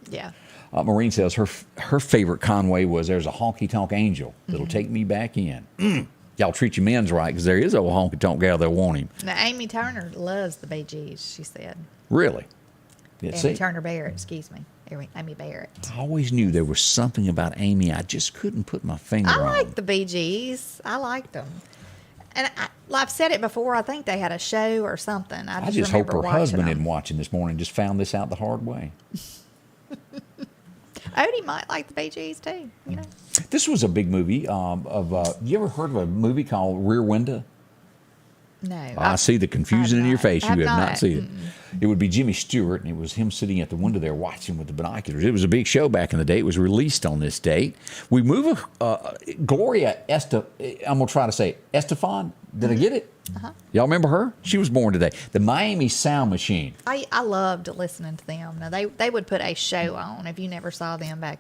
Speaker 3: yeah.
Speaker 2: Maureen says her favorite Conway was "There's a honky tonk angel that'll take me back in." Y'all treat your men's right because there is a honky tonk gal that want him.
Speaker 3: Now, Amy Turner loves the Bee Gees, she said.
Speaker 2: Really? Yeah,
Speaker 3: Amy
Speaker 2: see?
Speaker 3: Turner Barrett, excuse me. Amy Barrett.
Speaker 2: I always knew there was something about Amy I just couldn't put my finger on.
Speaker 3: I like the Bee Gees. I liked them. And I've said it before. I think they had a show or something. I
Speaker 2: just hope
Speaker 3: remember
Speaker 2: her
Speaker 3: watching
Speaker 2: husband
Speaker 3: them.
Speaker 2: isn't watching this morning. Just found this out the hard way.
Speaker 3: Odie might like the Bee Gees too.
Speaker 2: This was a big movie. You ever heard of a movie called Rear Window?
Speaker 3: No.
Speaker 2: I see the confusion in your face. You have not
Speaker 3: not.
Speaker 2: seen it. It would be Jimmy Stewart, and it was him sitting at the window there watching with the binoculars. It was a big show back in the day. It was released on this date. We move Gloria I'm going to try to say Estefan. Did I get it? Y'all remember her? She was born today. The Miami Sound Machine.
Speaker 3: I loved listening to them. Now they would put a show on if you never saw them back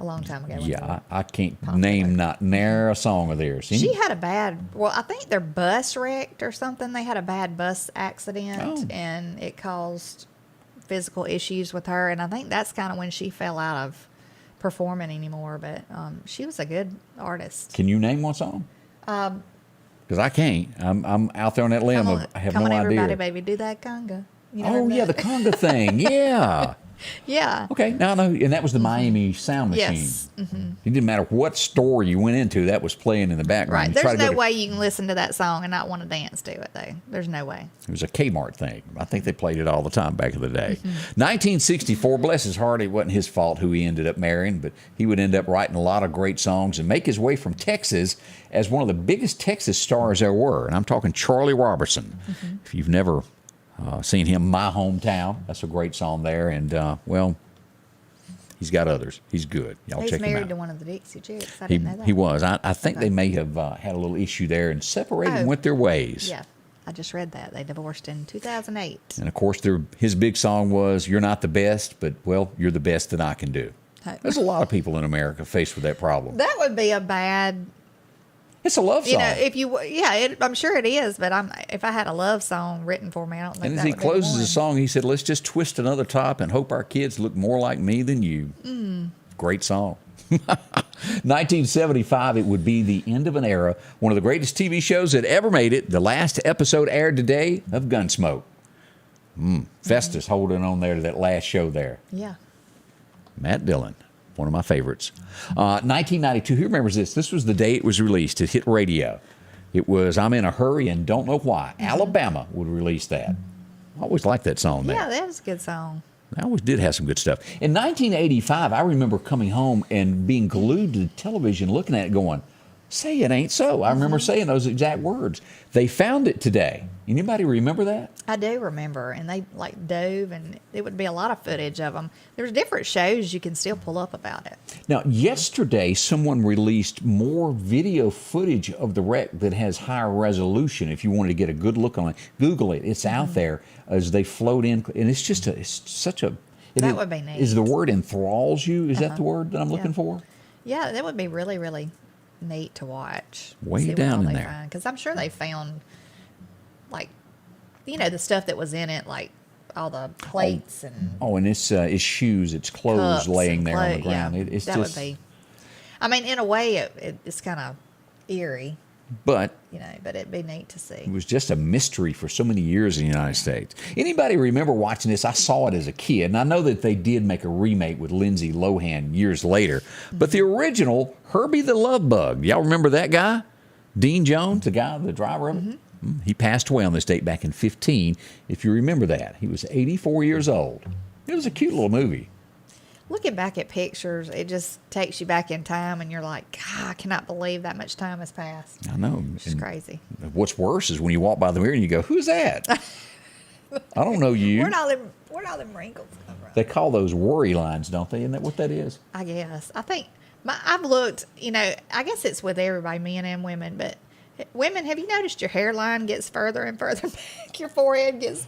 Speaker 3: a long time ago.
Speaker 2: Yeah, I can't name not ne'er a song of theirs.
Speaker 3: She had a I think their bus wrecked or something. They had a bad bus accident and it caused physical issues with her. And I think that's kind of when she fell out of performing anymore. But she was a good artist.
Speaker 2: Can you name one song? Because I can't. I'm out there on that limb. I have no
Speaker 3: on,
Speaker 2: idea.
Speaker 3: everybody, baby, do that conga. You know
Speaker 2: Oh, yeah, the conga thing. Yeah.
Speaker 3: Yeah.
Speaker 2: Okay, now I know. And that was the Miami Sound Machine.
Speaker 3: Yes.
Speaker 2: It didn't matter what store you went into, that was playing in the background.
Speaker 3: Right.
Speaker 2: You try
Speaker 3: There's
Speaker 2: to go
Speaker 3: no
Speaker 2: to-
Speaker 3: way you can listen to that song and not want to dance to it, though. There's no way.
Speaker 2: It was a Kmart thing. I think they played it all the time back in the day. 1964, bless his heart, it wasn't his fault who he ended up marrying, but he would end up writing a lot of great songs and make his way from Texas as one of the biggest Texas stars there were. And I'm talking Charlie Robertson. If you've never seen him, My Hometown, that's a great song there. And, well, he's got others. He's good. Y'all
Speaker 3: He's
Speaker 2: check him out.
Speaker 3: married to one of the Dixie Chicks. I didn't know that.
Speaker 2: He was. I think they may have had a little issue there and separated and went their ways.
Speaker 3: Yeah. I just read that. They divorced in 2008.
Speaker 2: And, of course, his big song was, "You're not the best, but, well, you're the best that I can do." There's a lot of people in America faced with that problem.
Speaker 3: That would be a bad...
Speaker 2: It's a love song.
Speaker 3: I'm sure it is, but if I had a love song written for me, I don't think
Speaker 2: And as
Speaker 3: that
Speaker 2: he
Speaker 3: would
Speaker 2: closes
Speaker 3: be
Speaker 2: the song, he said, "Let's just twist another top and hope our kids look more like me than you." Great song. 1975, it would be the end of an era. One of the greatest TV shows that ever made it. The last episode aired today of Gunsmoke. Festus holding on there to that last show there.
Speaker 3: Yeah.
Speaker 2: Matt Dillon, one of my favorites. 1992, who remembers this? This was the day it was released. It hit radio. It was "I'm in a Hurry and Don't Know Why." Alabama would release that. I always liked that song there.
Speaker 3: Yeah, that was a good song.
Speaker 2: I always did have some good stuff. In 1985, I remember coming home and being glued to the television, looking at it going, "Say it ain't so." I remember saying those exact words. They found it today. Anybody remember that?
Speaker 3: I do remember, and they dove, and it would be a lot of footage of them. There's different shows you can still pull up about it.
Speaker 2: Now, yesterday, someone released more video footage of the wreck that has higher resolution. If you wanted to get a good look on it, Google it. It's out there as they float in, and it's such a.
Speaker 3: That would be neat.
Speaker 2: Is the word enthralls you? Is that the word that I'm looking for?
Speaker 3: Yeah, that would be really, really neat to watch.
Speaker 2: Way down in there.
Speaker 3: Because I'm sure they found, the stuff that was in it, like all the plates and
Speaker 2: and it's shoes, it's clothes
Speaker 3: cups
Speaker 2: laying
Speaker 3: and
Speaker 2: there on the
Speaker 3: clothes.
Speaker 2: ground.
Speaker 3: Yeah,
Speaker 2: It's
Speaker 3: that
Speaker 2: just,
Speaker 3: would be. I mean, in a way, it's kind of eerie.
Speaker 2: But
Speaker 3: but it'd be neat to see.
Speaker 2: it was just a mystery for so many years in the United States. Anybody remember watching this? I saw it as a kid, and I know that they did make a remake with Lindsay Lohan years later. But the original, Herbie the Love Bug, y'all remember that guy? Dean Jones, the guy, the driver of it? He passed away on this date back in 2015, if you remember that. He was 84 years old. It was a cute little movie.
Speaker 3: Looking back at pictures, it just takes you back in time, and you're like, God, I cannot believe that much time has passed.
Speaker 2: I know.
Speaker 3: It's crazy.
Speaker 2: What's worse is when you walk by the mirror and you go, who's that? I don't know you.
Speaker 3: Where'd all them wrinkles come from?
Speaker 2: They call those worry lines, don't they? Isn't that what that is?
Speaker 3: I guess. I think I've looked, I guess it's with everybody, men and women, but women, have you noticed your hairline gets further and further back? Your forehead gets...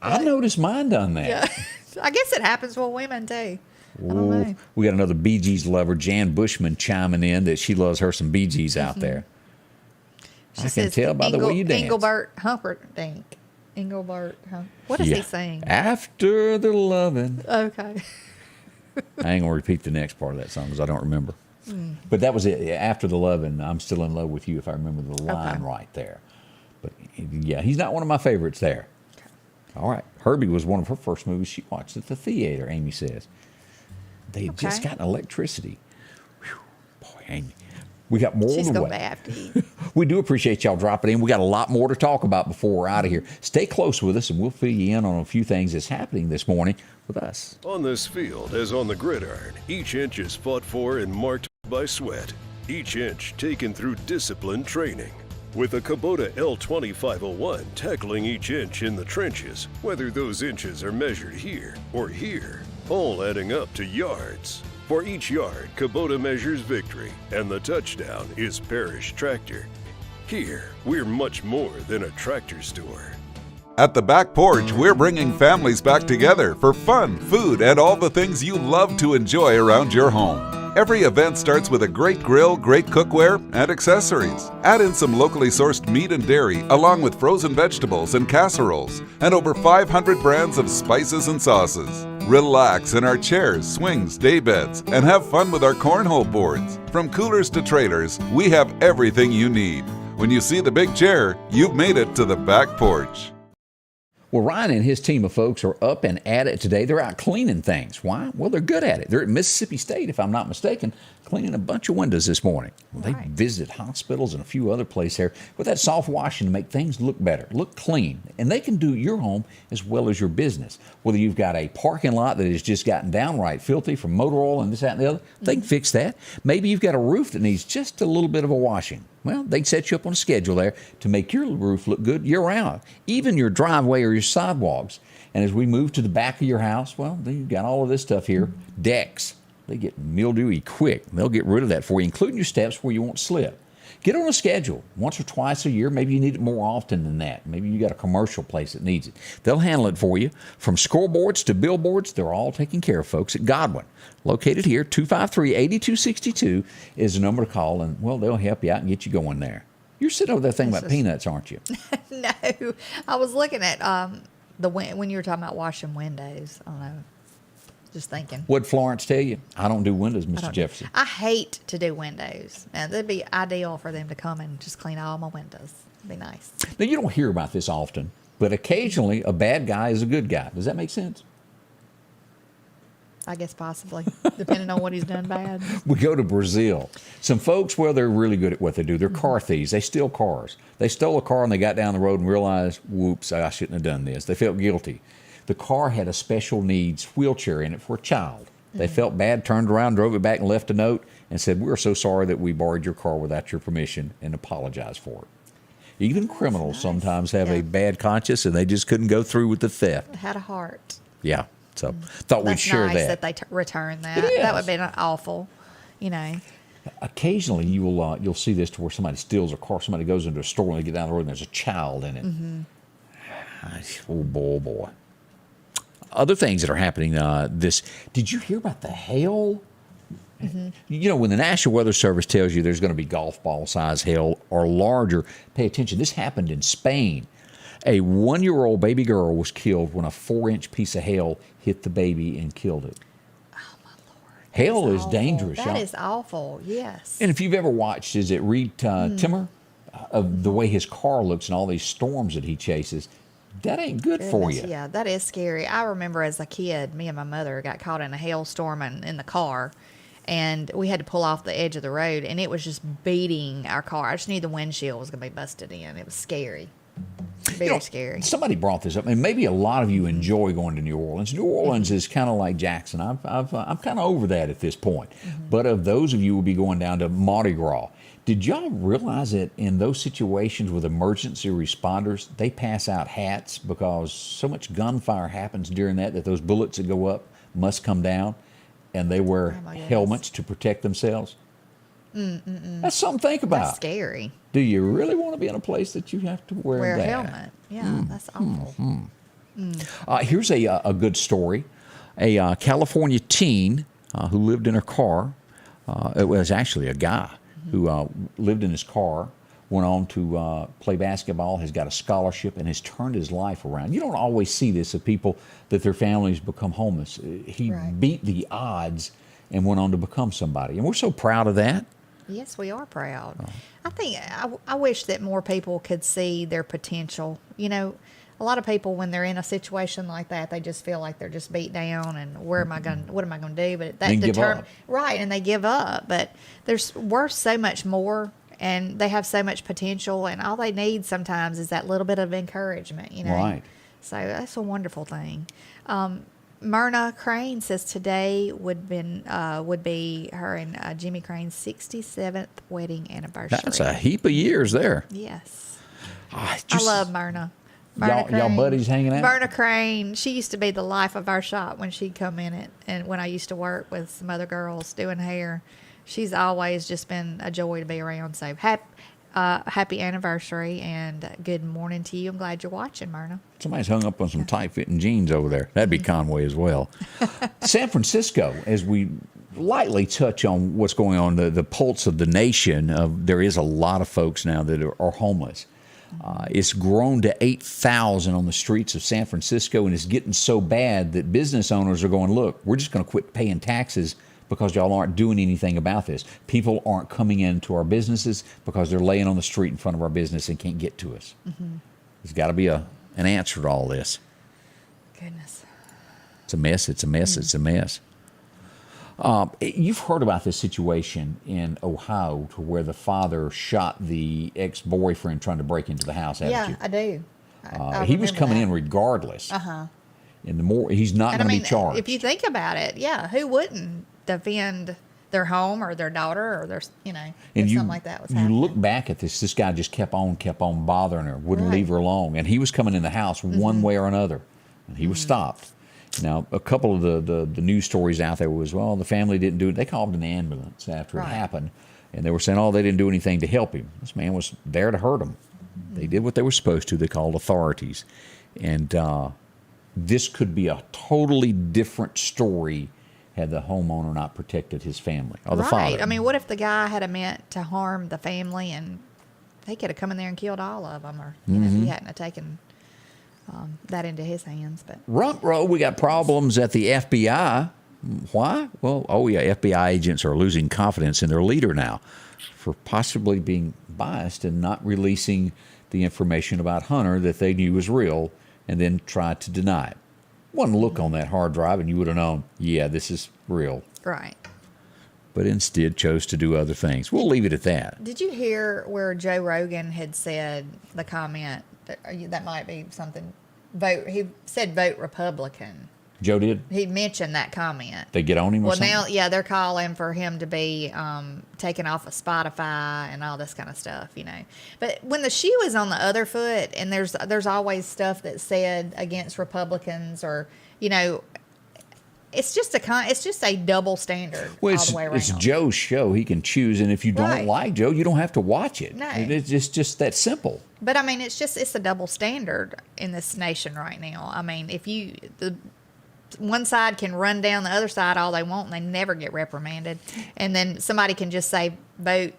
Speaker 2: I noticed mine done that.
Speaker 3: Yeah. I guess it happens with women, too. I don't know.
Speaker 2: We got another Bee Gees lover, Jan Bushman, chiming in that she loves her some Bee Gees out there.
Speaker 3: She
Speaker 2: I can
Speaker 3: says
Speaker 2: tell by the way you dance.
Speaker 3: Engelbert Humperdinck. What does he sing?
Speaker 2: After the lovin'.
Speaker 3: Okay.
Speaker 2: I ain't going to repeat the next part of that song because I don't remember. But that was it. After the lovin', I'm still in love with you, if I remember the line right there. But yeah, he's not one of my favorites there. Okay. All right. Herbie was one of her first movies she watched at the theater, Amy says. They had just gotten electricity. Whew. Boy, Amy. We got more
Speaker 3: She's
Speaker 2: on the
Speaker 3: going
Speaker 2: way.
Speaker 3: to have to eat.
Speaker 2: We do appreciate y'all dropping in. We got a lot more to talk about before we're out of here. Stay close with us, and we'll fill you in on a few things that's happening this morning with us.
Speaker 6: On this field, as on the gridiron, each inch is fought for and marked by sweat. Each inch taken through disciplined training. With a Kubota L2501 tackling each inch in the trenches, whether those inches are measured here or here, all adding up to yards. For each yard, Kubota measures victory, and the touchdown is Parrish Tractor. Here, we're much more than a tractor store.
Speaker 7: At the Back Porch, we're bringing families back together for fun, food, and all the things you love to enjoy around your home. Every event starts with a great grill, great cookware, and accessories. Add in some locally sourced meat and dairy, along with frozen vegetables and casseroles, and over 500 brands of spices and sauces. Relax in our chairs, swings, day beds, and have fun with our cornhole boards. From coolers to trailers, we have everything you need. When you see the big chair, you've made it to the Back Porch.
Speaker 2: Well, Ryan and his team of folks are up and at it today. They're out cleaning things. Why? Well, they're good at it. They're at Mississippi State, if I'm not mistaken, cleaning a bunch of windows this morning. Well, they visited hospitals and a few other places there with that soft washing to make things look better, look clean. And they can do your home as well as your business. Whether you've got a parking lot that has just gotten downright filthy from motor oil and this, that, and the other, they can fix that. Maybe you've got a roof that needs just a little bit of a washing. Well, they can set you up on a schedule there to make your roof look good year-round, even your driveway or your sidewalks. And as we move to the back of your house, well, you've got all of this stuff here. Decks, they get mildewy quick. They'll get rid of that for you, including your steps where you won't slip. Get on a schedule once or twice a year. Maybe you need it more often than that. Maybe you got a commercial place that needs it. They'll handle it for you. From scoreboards to billboards, they're all taken care of, folks, at Godwin. Located here, 253-8262 is the number to call, and, well, they'll help you out and get you going there. You're sitting over there thinking about peanuts, aren't you?
Speaker 3: No. I was looking at when you were talking about washing windows. I don't know. Just thinking.
Speaker 2: What'd Florence tell you? I don't do windows, Mr. Jefferson.
Speaker 3: I hate to do windows. Now, that'd be ideal for them to come and just clean all my windows. It'd be nice.
Speaker 2: Now, you don't hear about this often, but occasionally a bad guy is a good guy. Does that make sense?
Speaker 3: I guess possibly, depending on what he's done bad.
Speaker 2: We go to Brazil. Some folks, well, they're really good at what they do. They're car thieves. They steal cars. They stole a car and they got down the road and realized, whoops, I shouldn't have done this. They felt guilty. The car had a special needs wheelchair in it for a child. They felt bad, turned around, drove it back, and left a note and said, we're so sorry that we borrowed your car without your permission, and apologized for it. Even criminals sometimes have a bad conscience, and they just couldn't go through with the theft.
Speaker 3: It had a heart.
Speaker 2: Yeah. So thought we'd share
Speaker 3: nice
Speaker 2: that.
Speaker 3: They return that.
Speaker 2: It is.
Speaker 3: That would be awful,
Speaker 2: Occasionally, you'll see this to where somebody steals a car. Somebody goes into a store and they get down the road and there's a child in it. Oh boy. Other things that are happening. Did you hear about the hail? You know, when the National Weather Service tells you there's going to be golf ball size hail or larger, pay attention. This happened in Spain. A 1-year-old baby girl was killed when a 4-inch piece of hail hit the baby and killed it.
Speaker 3: Oh, my Lord.
Speaker 2: Hail is dangerous,
Speaker 3: That
Speaker 2: y'all.
Speaker 3: is awful, yes.
Speaker 2: And if you've ever watched, is it Reed Timmer? of the way his car looks and all these storms that he chases, that ain't good for you.
Speaker 3: Yeah, that is scary. I remember as a kid, me and my mother got caught in a hailstorm in the car, and we had to pull off the edge of the road, and it was just beating our car. I just knew the windshield was going to be busted in. It was scary. Very scary.
Speaker 2: Somebody brought this up, and maybe a lot of you enjoy going to New Orleans. New Orleans is kind of like Jackson. I'm kind of over that at this point. But of those of you who will be going down to Mardi Gras, did y'all realize that in those situations with emergency responders, they pass out hats because so much gunfire happens during that those bullets that go up must come down, and they wear helmets to protect themselves? That's something to think about.
Speaker 3: That's scary.
Speaker 2: Do you really want to be in a place that you have to wear that?
Speaker 3: A helmet. Yeah, that's awful.
Speaker 2: Here's a good story. A California teen who lived in her car. It was actually a guy who lived in his car, went on to play basketball, has got a scholarship, and has turned his life around. You don't always see this of people that their families become homeless. He beat the odds and went on to become somebody. And we're so proud of that.
Speaker 3: Yes, we are proud. I think I wish that more people could see their potential. You know, a lot of people when they're in a situation like that, they just feel like they're just beat down and what am I going to do? But that determines right, and they give up. But there's worth so much more, and they have so much potential, and all they need sometimes is that little bit of encouragement. You know,
Speaker 2: right?
Speaker 3: So that's a wonderful thing. Myrna Crane says today would be her and Jimmy Crane's 67th wedding anniversary.
Speaker 2: That's a heap of years there.
Speaker 3: Yes.
Speaker 2: I
Speaker 3: love Myrna.
Speaker 2: Y'all buddies hanging out?
Speaker 3: Myrna Crane, she used to be the life of our shop when she'd come in it, and when I used to work with some other girls doing hair. She's always just been a joy to be around. So happy anniversary and good morning to you. I'm glad you're watching, Myrna.
Speaker 2: Somebody's hung up on some tight-fitting jeans over there. That'd be Conway as well. San Francisco, as we lightly touch on what's going on, the pulse of the nation, there is a lot of folks now that are homeless. It's grown to 8,000 on the streets of San Francisco, and it's getting so bad that business owners are going, look, we're just going to quit paying taxes because y'all aren't doing anything about this. People aren't coming into our businesses because they're laying on the street in front of our business and can't get to us. There's got to be an answer to all this.
Speaker 3: Goodness.
Speaker 2: It's a mess. It's a mess. It's a mess. You've heard about this situation in Ohio to where the father shot the ex-boyfriend trying to break into the house, haven't you?
Speaker 3: I do. I
Speaker 2: he was coming
Speaker 3: that.
Speaker 2: In regardless.
Speaker 3: Uh-huh.
Speaker 2: And he's not going to be charged.
Speaker 3: If you think about it, who wouldn't defend their home or their daughter or their, if something like that was happening?
Speaker 2: You look back at this. This guy just kept on bothering her, wouldn't leave her alone. And he was coming in the house one way or another. And he was stopped. Now, a couple of the news stories out there was, well, the family didn't do it. They called an ambulance after it happened. And they were saying, they didn't do anything to help him. This man was there to hurt him. They did what they were supposed to. They called authorities. And this could be a totally different story had the homeowner not protected his family or the father.
Speaker 3: I mean, what if the guy had meant to harm the family and they could have come in there and killed all of them, or if he hadn't have taken that into his hands. But
Speaker 2: Rump row, we got problems at the FBI. Why? Well, FBI agents are losing confidence in their leader now for possibly being biased and not releasing the information about Hunter that they knew was real and then tried to deny it. One look on that hard drive and you would have known, this is real.
Speaker 3: Right.
Speaker 2: But instead chose to do other things. We'll leave it at that.
Speaker 3: Did you hear where Joe Rogan had said the comment that might be something? He said vote Republican.
Speaker 2: Joe did?
Speaker 3: He mentioned that comment.
Speaker 2: They get on him or something?
Speaker 3: Well, now, they're calling for him to be taken off of Spotify and all this kind of stuff, But when the shoe is on the other foot, and there's always stuff that's said against Republicans, or it's just a double standard all the way around.
Speaker 2: It's Joe's show. He can choose, and if you don't like Joe, you don't have to watch it.
Speaker 3: No.
Speaker 2: It's just that simple.
Speaker 3: But I mean, it's a double standard in this nation right now. I mean, one side can run down the other side all they want and they never get reprimanded. And then somebody can just say, vote,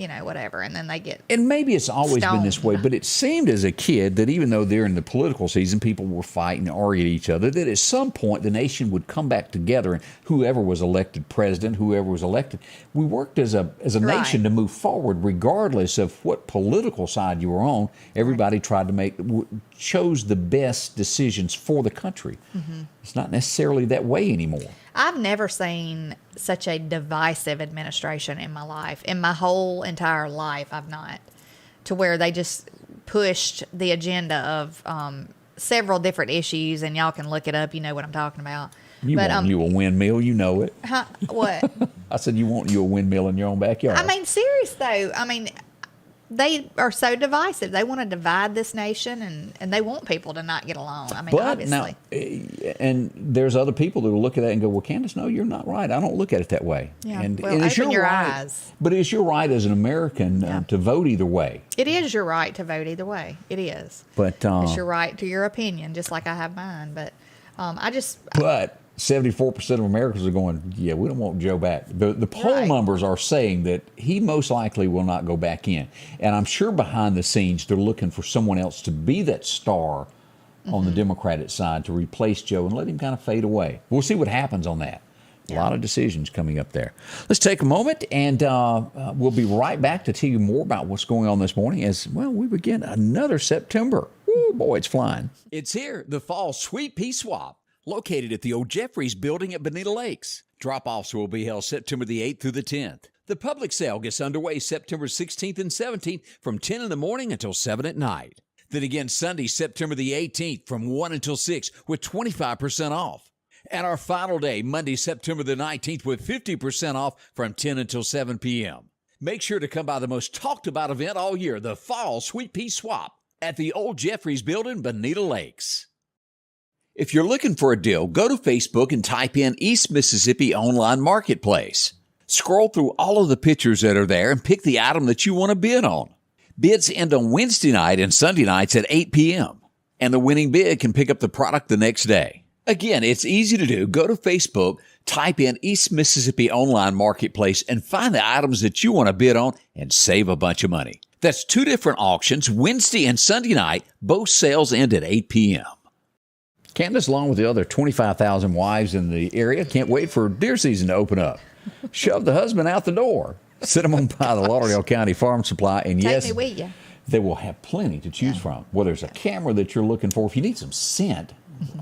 Speaker 3: whatever, and then they get.
Speaker 2: And maybe it's always been this way,
Speaker 3: stoned.
Speaker 2: but it seemed as a kid that even though during the political season people were fighting, arguing at each other, that at some point the nation would come back together, and whoever was elected president, whoever was elected, we worked as a nation to move forward, regardless of what political side you were on. Everybody tried to chose the best decisions for the country. It's not necessarily that way anymore.
Speaker 3: I've never seen such a divisive administration in my life. In my whole entire life, I've not. To where they just pushed the agenda of several different issues, and y'all can look it up. You know what I'm talking about.
Speaker 2: You want you a windmill, you know it.
Speaker 3: Huh, what?
Speaker 2: I said you want you a windmill in your own backyard.
Speaker 3: I mean, serious though. I mean, they are so divisive. They want to divide this nation, and they want people to not get along. I mean,
Speaker 2: but
Speaker 3: obviously.
Speaker 2: Now, and there's other people that will look at that and go, well, Candace, no, you're not right. I don't look at it that way.
Speaker 3: Yeah,
Speaker 2: and,
Speaker 3: well,
Speaker 2: and it's
Speaker 3: open your
Speaker 2: right,
Speaker 3: eyes.
Speaker 2: But it's your right as an American to vote either way.
Speaker 3: It is your right to vote either way. It is.
Speaker 2: But
Speaker 3: it's your right to your opinion, just like I have mine. But
Speaker 2: But 74% of Americans are going, yeah, we don't want Joe back. The poll numbers are saying that he most likely will not go back in. And I'm sure behind the scenes they're looking for someone else to be that star on the Democratic side to replace Joe and let him kind of fade away. We'll see what happens on that. A lot of decisions coming up there. Let's take a moment, and we'll be right back to tell you more about what's going on this morning as, well, we begin another September. Woo, boy, it's flying.
Speaker 1: It's here, the Fall Sweet Pea Swap, located at the old Jeffries building at Bonita Lakes. Drop-offs will be held September the 8th through the 10th. The public sale gets underway September 16th and 17th from 10 in the morning until 7 at night. Then again Sunday, September the 18th from 1 until 6 with 25% off. And our final day, Monday, September the 19th with 50% off from 10 until 7 p.m. Make sure to come by the most talked about event all year, the Fall Sweet Pea Swap at the old Jeffries building, Bonita Lakes. If you're looking for a deal, go to Facebook and type in East Mississippi Online Marketplace. Scroll through all of the pictures that are there and pick the item that you want to bid on. Bids end on Wednesday night and Sunday nights at 8 p.m. And the winning bid can pick up the product the next day. Again, it's easy to do. Go to Facebook, type in East Mississippi Online Marketplace, and find the items that you want to bid on and save a bunch of money. That's 2 different auctions, Wednesday and Sunday night. Both sales end at 8 p.m.
Speaker 2: Candace, along with the other 25,000 wives in the area, can't wait for deer season to open up. Shove the husband out the door. Sit them on by the Lauderdale County Farm Supply, and
Speaker 3: Take me with you.
Speaker 2: they will have plenty to choose from. Whether it's a camera that you're looking for, if you need some scent,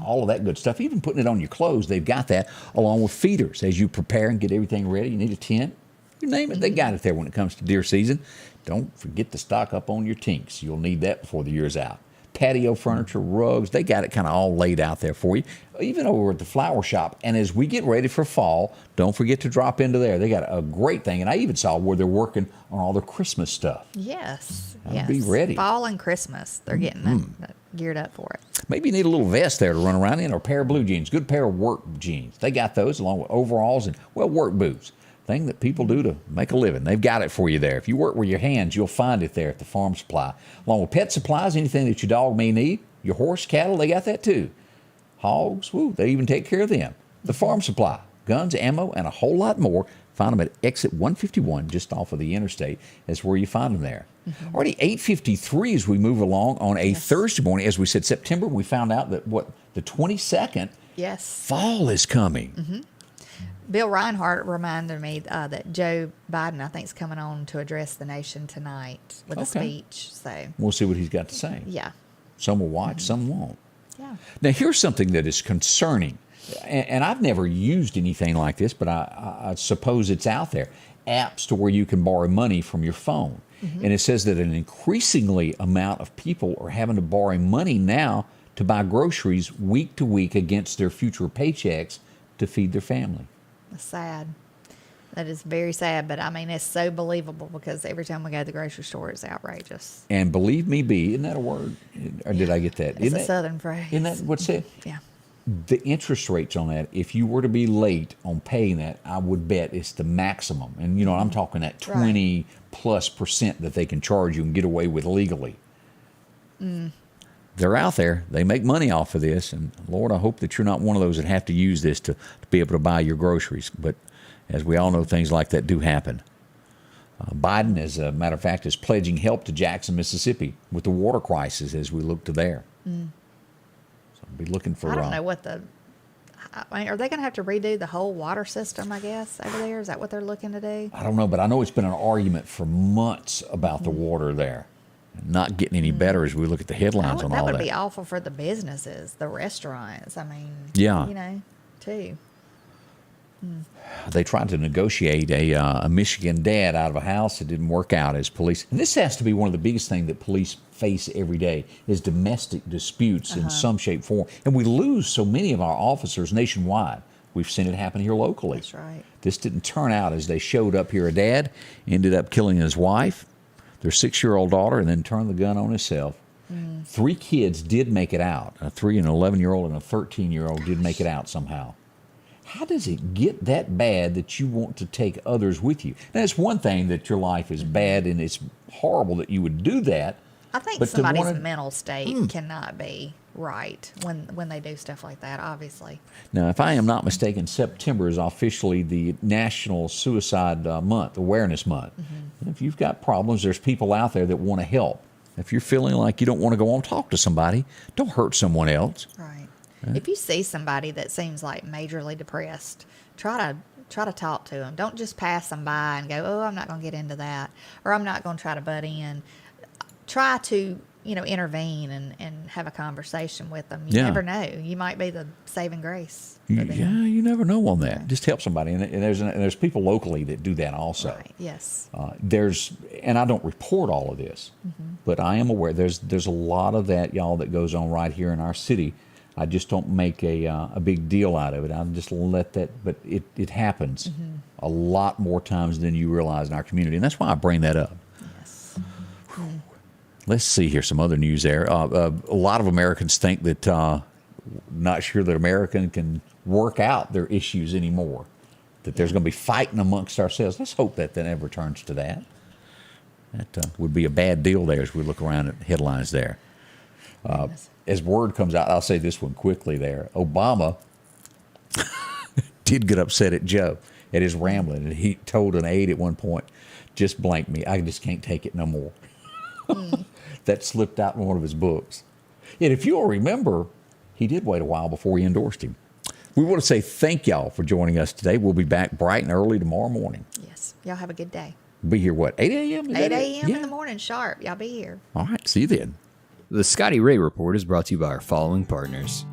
Speaker 2: all of that good stuff, even putting it on your clothes, they've got that, along with feeders. As you prepare and get everything ready, you need a tent, you name it, they got it there when it comes to deer season. Don't forget to stock up on your tinks. You'll need that before the year's out. Patio furniture, rugs, they got it kind of all laid out there for you, even over at the flower shop. And as we get ready for fall, don't forget to drop into there. They got a great thing, and I even saw where they're working on all the Christmas stuff.
Speaker 3: Yes.
Speaker 2: Be ready.
Speaker 3: Fall and Christmas, they're getting that geared up for it.
Speaker 2: Maybe you need a little vest there to run around in, or a pair of blue jeans, good pair of work jeans. They got those along with overalls and, well, work boots. Thing that people do to make a living. They've got it for you there. If you work with your hands, you'll find it there at the Farm Supply. Along with pet supplies, anything that your dog may need, your horse, cattle, they got that too. Hogs, woo, they even take care of them. The Farm Supply, guns, ammo, and a whole lot more. Find them at exit 151, just off of the interstate. That's where you find them there. Already 8:53 as we move along on a Thursday morning. As we said, September, we found out that, the 22nd, fall is coming.
Speaker 3: Bill Reinhart reminded me that Joe Biden, I think, is coming on to address the nation tonight with a speech. So
Speaker 2: we'll see what he's got to say.
Speaker 3: Yeah.
Speaker 2: Some will watch, some won't.
Speaker 3: Yeah.
Speaker 2: Now, here's something that is concerning, and I've never used anything like this, but I suppose it's out there. Apps to where you can borrow money from your phone. And it says that an increasingly amount of people are having to borrow money now to buy groceries week to week against their future paychecks to feed their family.
Speaker 3: That's sad. That is very sad, but I mean, it's so believable because every time we go to the grocery store, it's outrageous.
Speaker 2: And believe me, isn't that a word? Or did I get that?
Speaker 3: It's a Southern phrase.
Speaker 2: Isn't that what's it?
Speaker 3: Yeah.
Speaker 2: The interest rates on that, if you were to be late on paying that, I would bet it's the maximum. And, I'm talking that 20+% that they can charge you and get away with legally. They're out there. They make money off of this. And, Lord, I hope that you're not one of those that have to use this to be able to buy your groceries. But as we all know, things like that do happen. Biden, as a matter of fact, is pledging help to Jackson, Mississippi with the water crisis as we look to there. So I'll be looking for...
Speaker 3: I don't know what I mean, are they going to have to redo the whole water system, I guess, over there? Is that what they're looking to do?
Speaker 2: I don't know, but I know it's been an argument for months about the water there. Not getting any better as we look at the headlines on all that.
Speaker 3: That would be awful for the businesses, the restaurants. I mean,
Speaker 2: yeah.
Speaker 3: Too.
Speaker 2: They tried to negotiate a Michigan dad out of a house that didn't work out as police. And this has to be one of the biggest things that police face every day is domestic disputes in some shape, form. And we lose so many of our officers nationwide. We've seen it happen here locally.
Speaker 3: That's right.
Speaker 2: This didn't turn out as they showed up here. A dad ended up killing his wife, their 6-year-old daughter, and then turned the gun on himself. 3 kids did make it out. A 3 and an 11-year-old and a 13-year-old did make it out somehow. How does it get that bad that you want to take others with you? Now, it's one thing that your life is bad and it's horrible that you would do that.
Speaker 3: I think
Speaker 2: but
Speaker 3: somebody's mental state cannot be right when they do stuff like that, obviously.
Speaker 2: Now, if I am not mistaken, September is officially the National Suicide Month, Awareness Month. If you've got problems, there's people out there that want to help. If you're feeling like you don't want to go on and talk to somebody, don't hurt someone else.
Speaker 3: Right. If you see somebody that seems like majorly depressed, try to talk to them. Don't just pass them by and go, oh, I'm not going to get into that, or I'm not going to try to butt in. Try to, intervene and have a conversation with them. You never know. You might be the saving grace.
Speaker 2: Yeah, you never know on that. Just help somebody. And there's people locally that do that also.
Speaker 3: Right, yes.
Speaker 2: And I don't report all of this, but I am aware there's a lot of that, y'all, that goes on right here in our city. I just don't make a big deal out of it. I just let that, but it happens a lot more times than you realize in our community. And that's why I bring that up.
Speaker 3: Yes.
Speaker 2: Let's see here, some other news there. A lot of Americans think that, not sure that American can work out their issues anymore, that there's going to be fighting amongst ourselves. Let's hope that never turns to that. That would be a bad deal there as we look around at headlines there. As word comes out, I'll say this one quickly there. Obama did get upset at Joe at his rambling, and he told an aide at one point, just blank me. I just can't take it no more. That slipped out in one of his books. And if you'll remember, he did wait a while before he endorsed him. We want to say thank y'all for joining us today. We'll be back bright and early tomorrow morning.
Speaker 3: Yes. Y'all have a good day.
Speaker 2: Be here, 8 a.m.?
Speaker 3: 8 a.m. in the morning, sharp. Y'all be here.
Speaker 2: All right. See you then.
Speaker 8: The Scotty Ray Report is brought to you by our following partners: